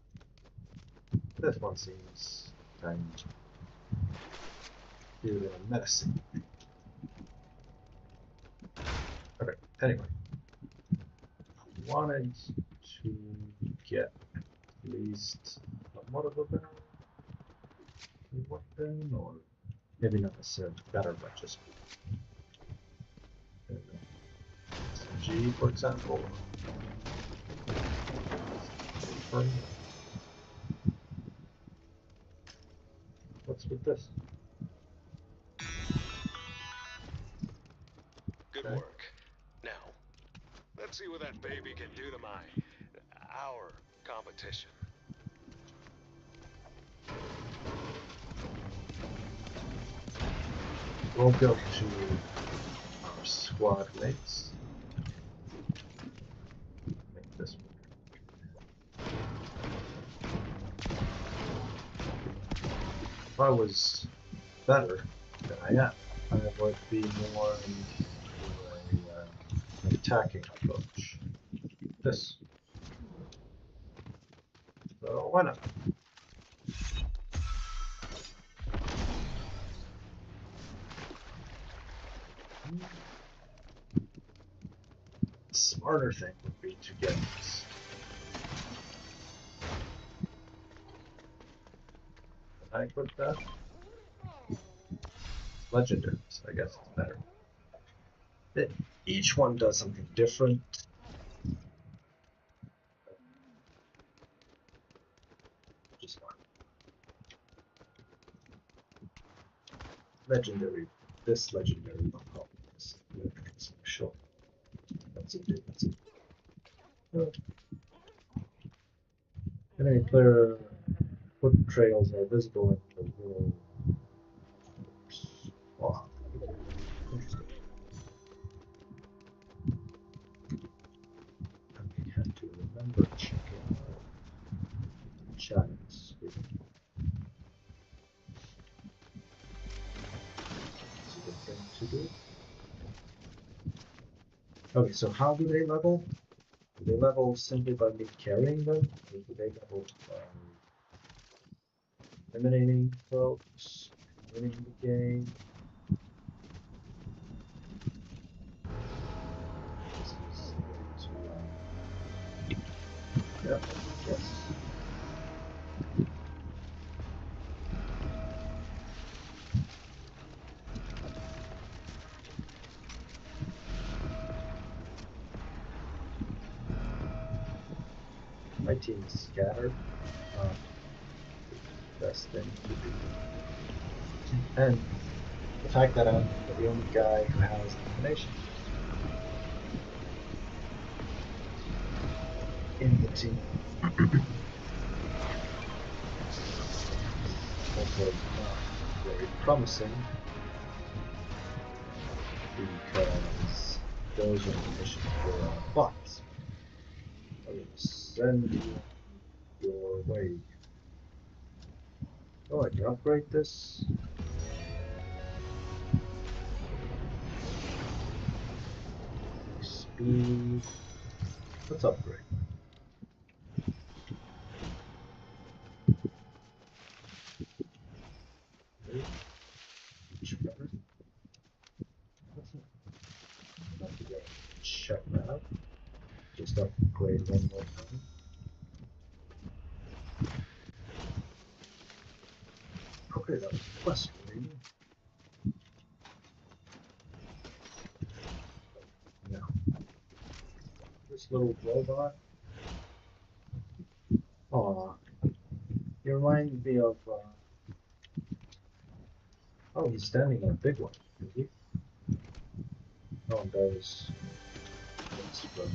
this one seems kind of cute and menacing. Okay, anyway. I wanted to get at least somewhat of a better weapon, or maybe not necessarily better, but just SMG, for example. What's with this? Good Okay. work. Now, let's see what that baby can do to our competition. We'll go to our squad mates. Make this one. If I was better than I am, I would be more into an attacking approach. This. So why not? The smarter thing would be to get this. Can I put that? Legendaries, I guess it's better. Each one does something different. Just fine. Legendary. This legendary will help this. Sure. That's it. That's it. Good. Enemy player foot trails are visible in the world. Wow. Interesting. I have to remember checking chat screen. It's a good thing to do. Okay, so how do they level? Do they level simply by me carrying them? Or do they level by eliminating folks, winning the game? This is going to, yeah, yes. My team is scattered. Best thing to do. And the fact that I'm the only guy who has elimination in the team also not very promising, because those eliminations were bots. I will send you your way. Oh, I can upgrade this. Speed. Let's upgrade. Okay. Much better. Not to get check that out. Just upgrade one more time. Okay, that was quest reading. Now, this little robot. Aw, you remind me of. Oh, he's standing on a big one, is he? Oh, that's from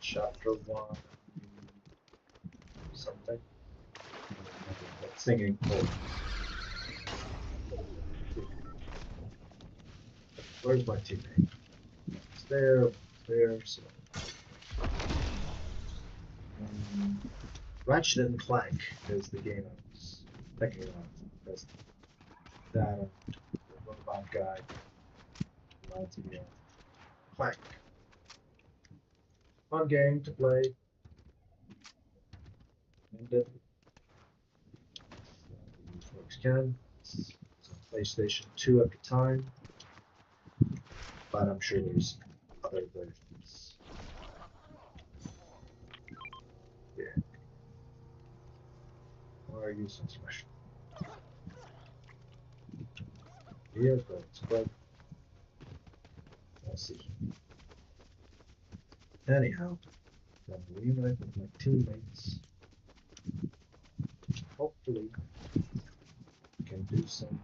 chapter 1. something. That singing pole. Where's my teammate? It's there, so. Ratchet and Clank is the game I was thinking of. Because that the robot guy reminds me of Clank. Fun game to play. And it folks can. It's on PlayStation 2 at the time, but I'm sure there's other versions. Yeah. Why are you so special? Yeah, but it's quite. I'll see. Anyhow, I'm gonna reunite with my teammates. Hopefully, we can do some.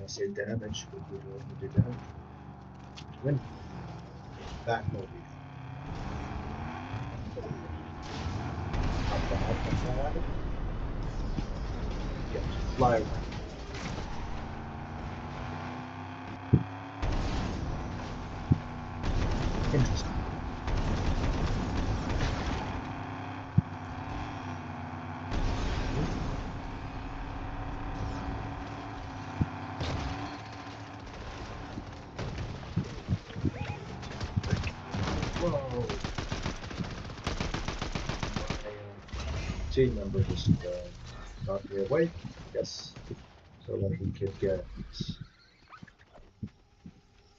I say damage, but we don't want to do damage. Win. Batmobile. Yeah, fly around. Interesting. Whoa. My team member just knocked me away. Yes. So that he could get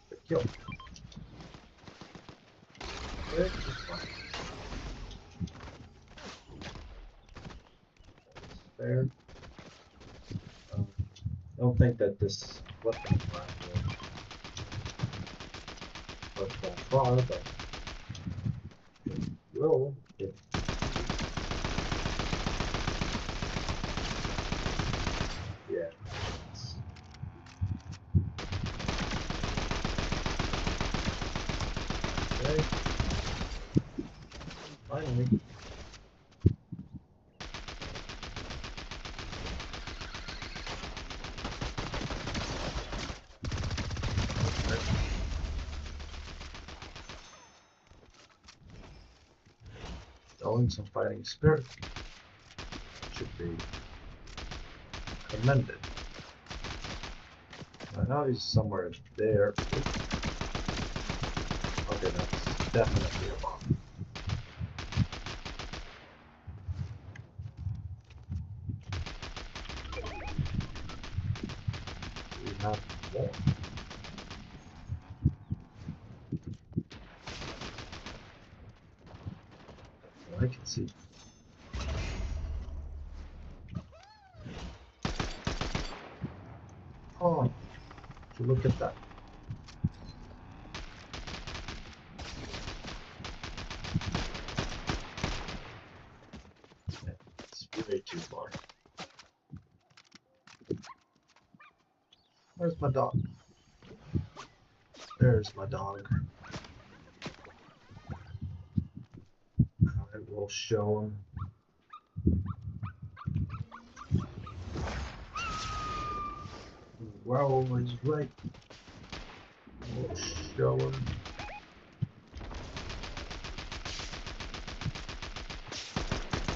the kill. Which is fine. That's fair. I don't think that this weapon will push that far, but it will. Yeah. Okay. Finally. Showing some fighting spirit should be commended. Now he's somewhere there. Okay, that's definitely a bomb. We have more. I can see. Oh, so look at that. It's way too far. Where's my dog? There's my dog. I will show him. Wow, he's right. We'll show him.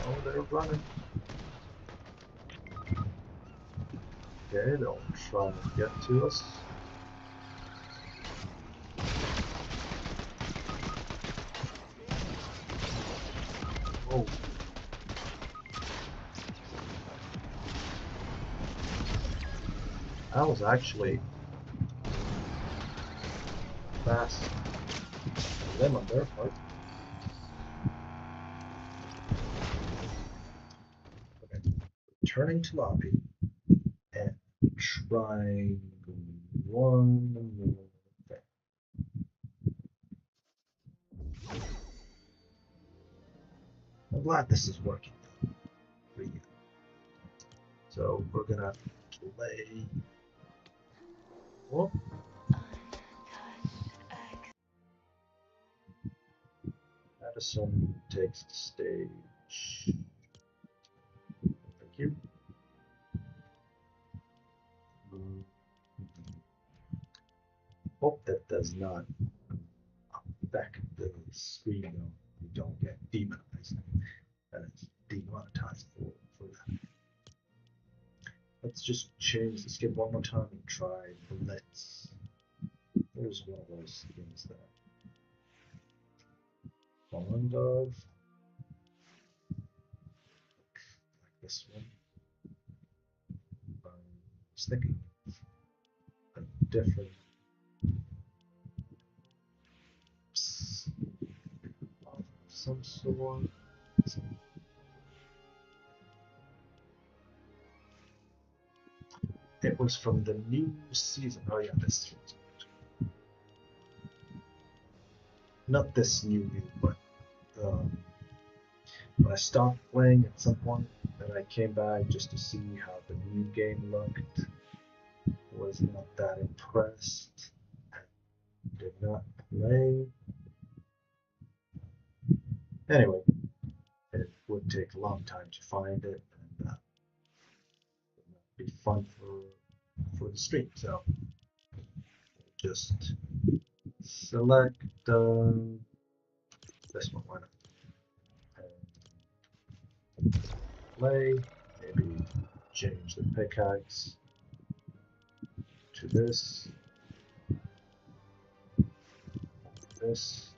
Oh, they're running. Okay, they'll try and get to us. Oh. That was actually fast. Them on their part. Okay. Returning to lobby and trying one more thing. I'm glad this is working for you. So we're gonna play. Whoop. That Madison takes the stage. Thank you. Hope that does not affect the screen though. You don't get demonetized. That is demonetized for that. Let's just change the skip one more time and try Blitz. There's one of those things that fond of. Like this one. I was thinking a different of some sort. It was from the new season. Oh yeah, this one. Not this new, but I stopped playing at some point, and I came back just to see how the new game looked. Was not that impressed. Did not play. Anyway, it would take a long time to find it, and would not be fun for the stream. So just select this one. Why not? And play. Maybe change the pickaxe to this. This.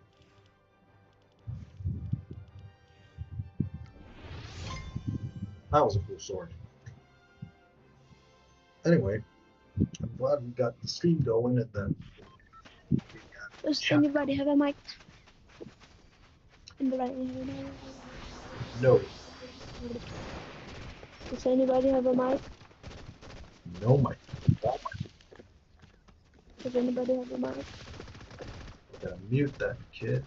That was a cool sword. Anyway, I'm glad we got the stream going, and then Does anybody have a mic? no, Does anybody have a mic? no mic. Does anybody have a mic? Gotta mute that kid.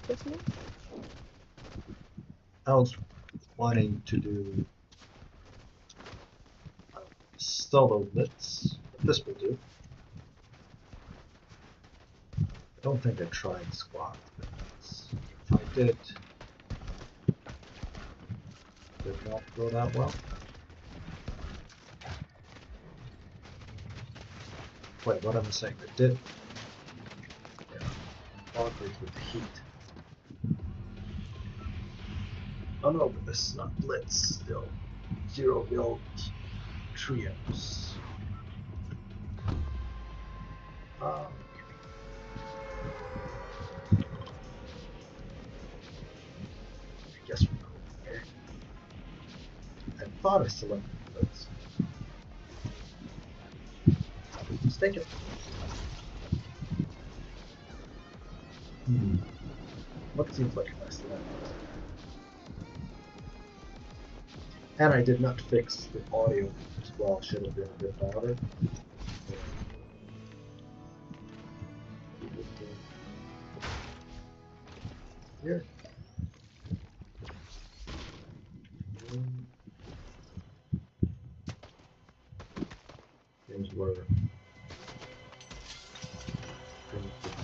This one? I was wanting to do solo blitz. This will do. I don't think I tried squad blitz. If I did not go that well. Wait, what am I saying? It did. Yeah, bonkers with the heat. Oh no, but this is not blitz still. 0 build trios. I guess we're going here. I thought I selected blitz. I was mistaken. What seems like a nice line? And I did not fix the audio as well. Should have been a bit louder. Here. Here's where the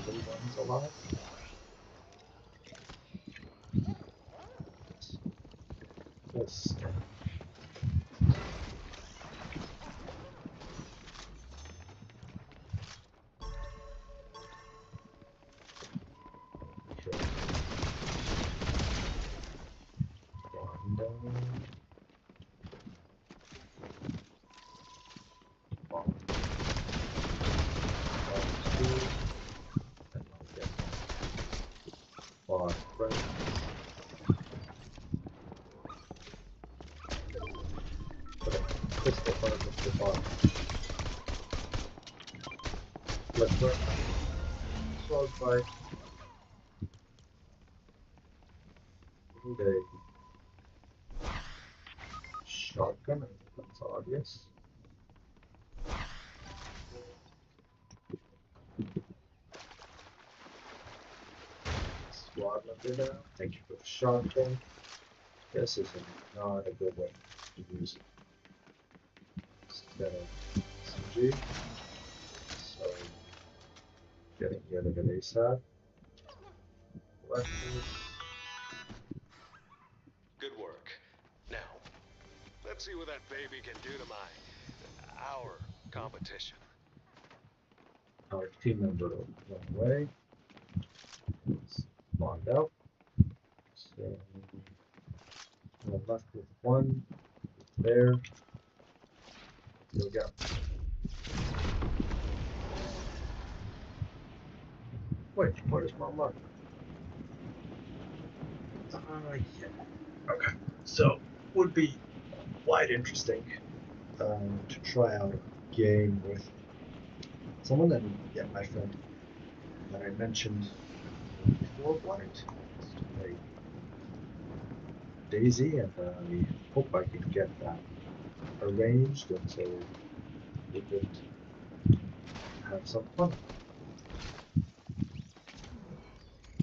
little ones alive. Yes. One down. One. Two. And I'll get 5 friends. Crystal part of the bottom. Let's work. Sword fight. And a shotgun, that's obvious. Squad member now. Thank you for the shotgun. This is not a good way to use it. Instead of SMG. So getting rid of it ASAP. Left Let's see what that baby can do to our competition. Our team member went away. Spawned out. So we're left with one there. There we go. Wait, where's my mark? Yeah. Okay. So would be quite interesting to try out a game with someone, and yeah, my friend that I mentioned before wanted to play Daisy, and I hope I can get that arranged, and so we could have some fun.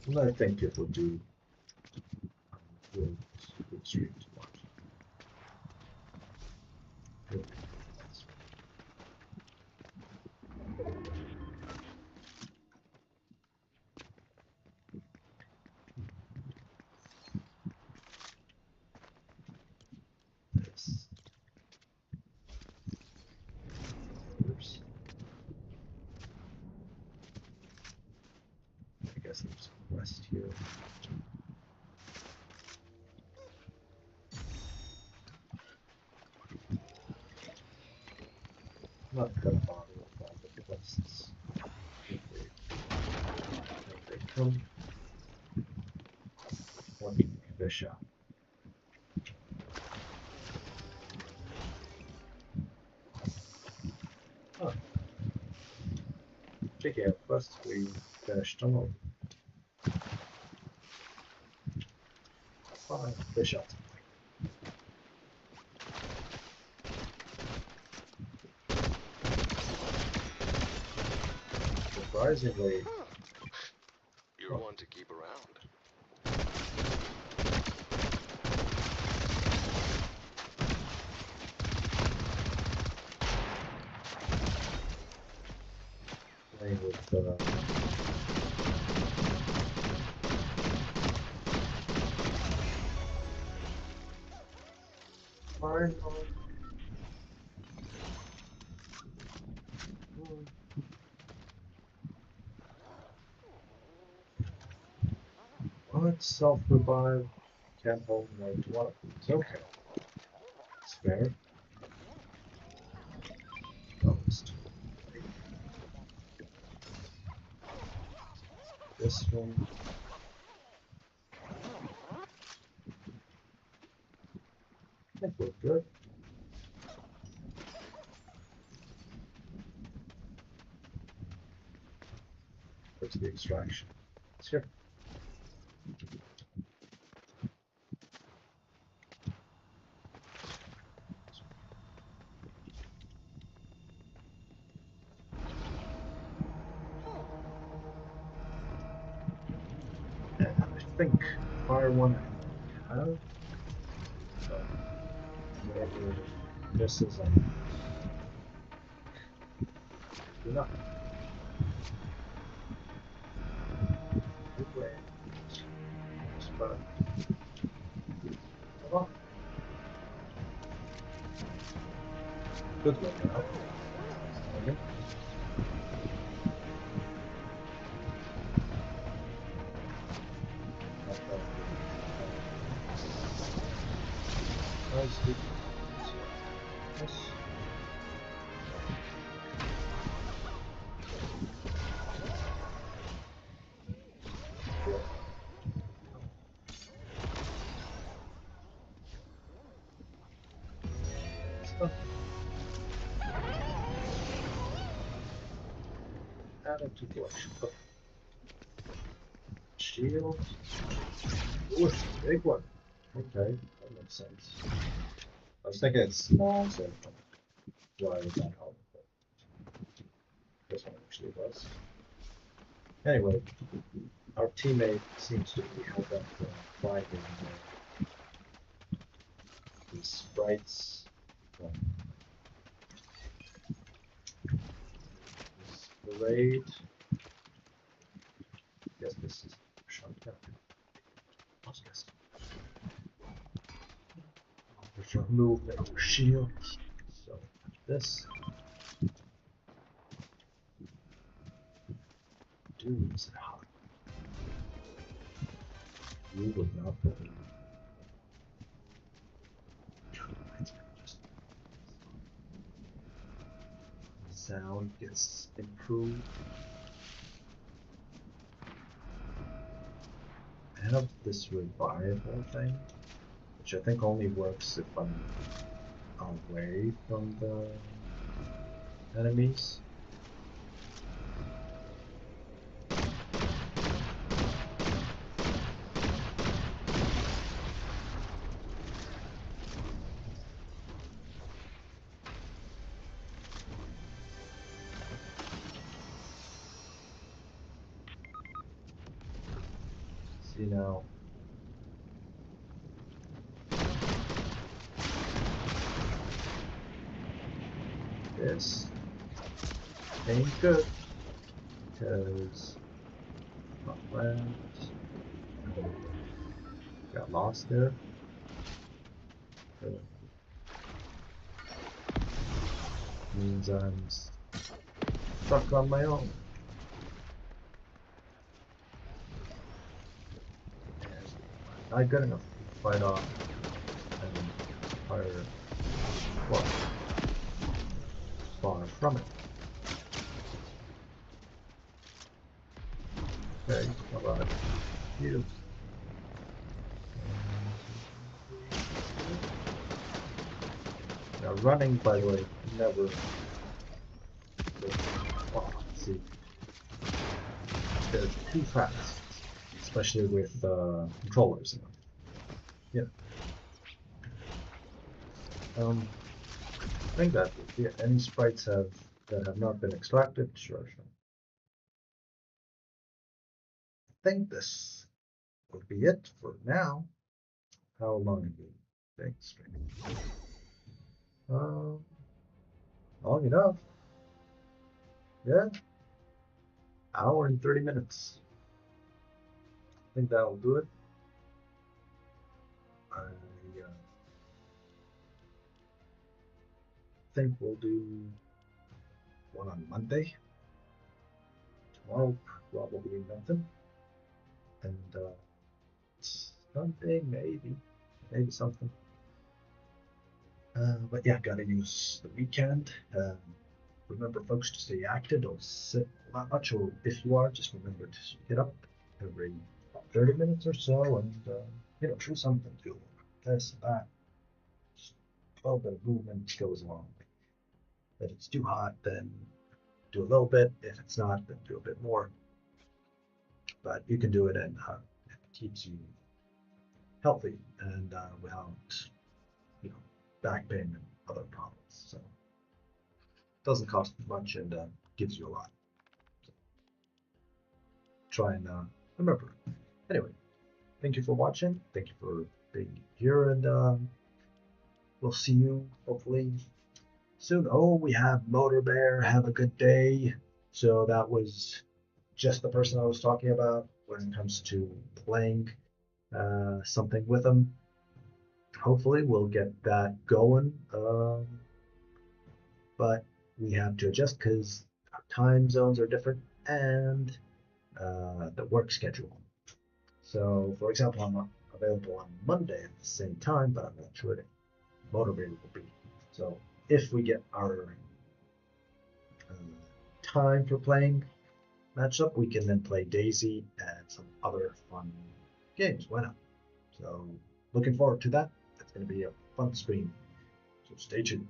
And I think it would be good stream to watch. Good. This. Oops. I guess there's a quest here. I'm not gonna bother with all the quests. If they come, one fish out. Oh. Check out quests, we finished them all. Fine, fish out. Surprisingly, You're one to keep around. playing with fine. What? Self-revive? Can't hold more than one of these. Okay. It's fair. Almost. This one. I think we're good. Where's the extraction? It's here. And I think fire one I have. Whatever this is, enough. Good way. But come on. Good way now. Okay. Nice. Yes. Stuff. Added to collection. Oh. Shield. Ooh, it's a big one. Okay, that makes sense. I was thinking it's small, so why would that help? But this one actually does. Anyway, our teammate seems to be held up finding these sprites. This parade. Guess this is shotgun. Let's guess. For sure. of movement or shield. So this. Dude, is it hot? You would not believe. Sound gets improved. I have this revival thing, which I think only works if I'm away from the enemies. See now. This ain't good because my friends got lost there. Means I'm stuck on my own. Not good enough to fight off and fire well, far from it. Okay, how about you? Now running, by the way, never. Oh, see, they're too fast, especially with controllers. Yeah. I think that yeah, any sprites that have not been extracted, sure. I think this would be it for now. How long have you been streaming? Long enough. Yeah. Hour and 30 minutes. I think that'll do it. I think we'll do one on Monday. Tomorrow, probably nothing. And Sunday, maybe something. But yeah, gotta use the weekend. Remember, folks, to stay active. Don't sit that much, or if you are, just remember to get up every 30 minutes or so and try something. Do this, that. Just a little bit of movement goes along. If it's too hot, then do a little bit. If it's not, then do a bit more. But you can do it, and it keeps you healthy and without back pain and other problems. So it doesn't cost much and gives you a lot. So try and remember. Anyway, thank you for watching. Thank you for being here, and we'll see you hopefully soon. Oh, we have Motor Bear. Have a good day. So that was just the person I was talking about when it comes to playing something with him. Hopefully we'll get that going, but we have to adjust because our time zones are different and the work schedule. So, for example, I'm not available on Monday at the same time, but I'm not sure what Motivated will be. So, if we get our time for playing matched up, we can then play Daisy and some other fun games. Why not? So, looking forward to that. It's going to be a fun stream. So stay tuned.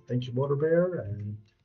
Thank you, Motor Bear, and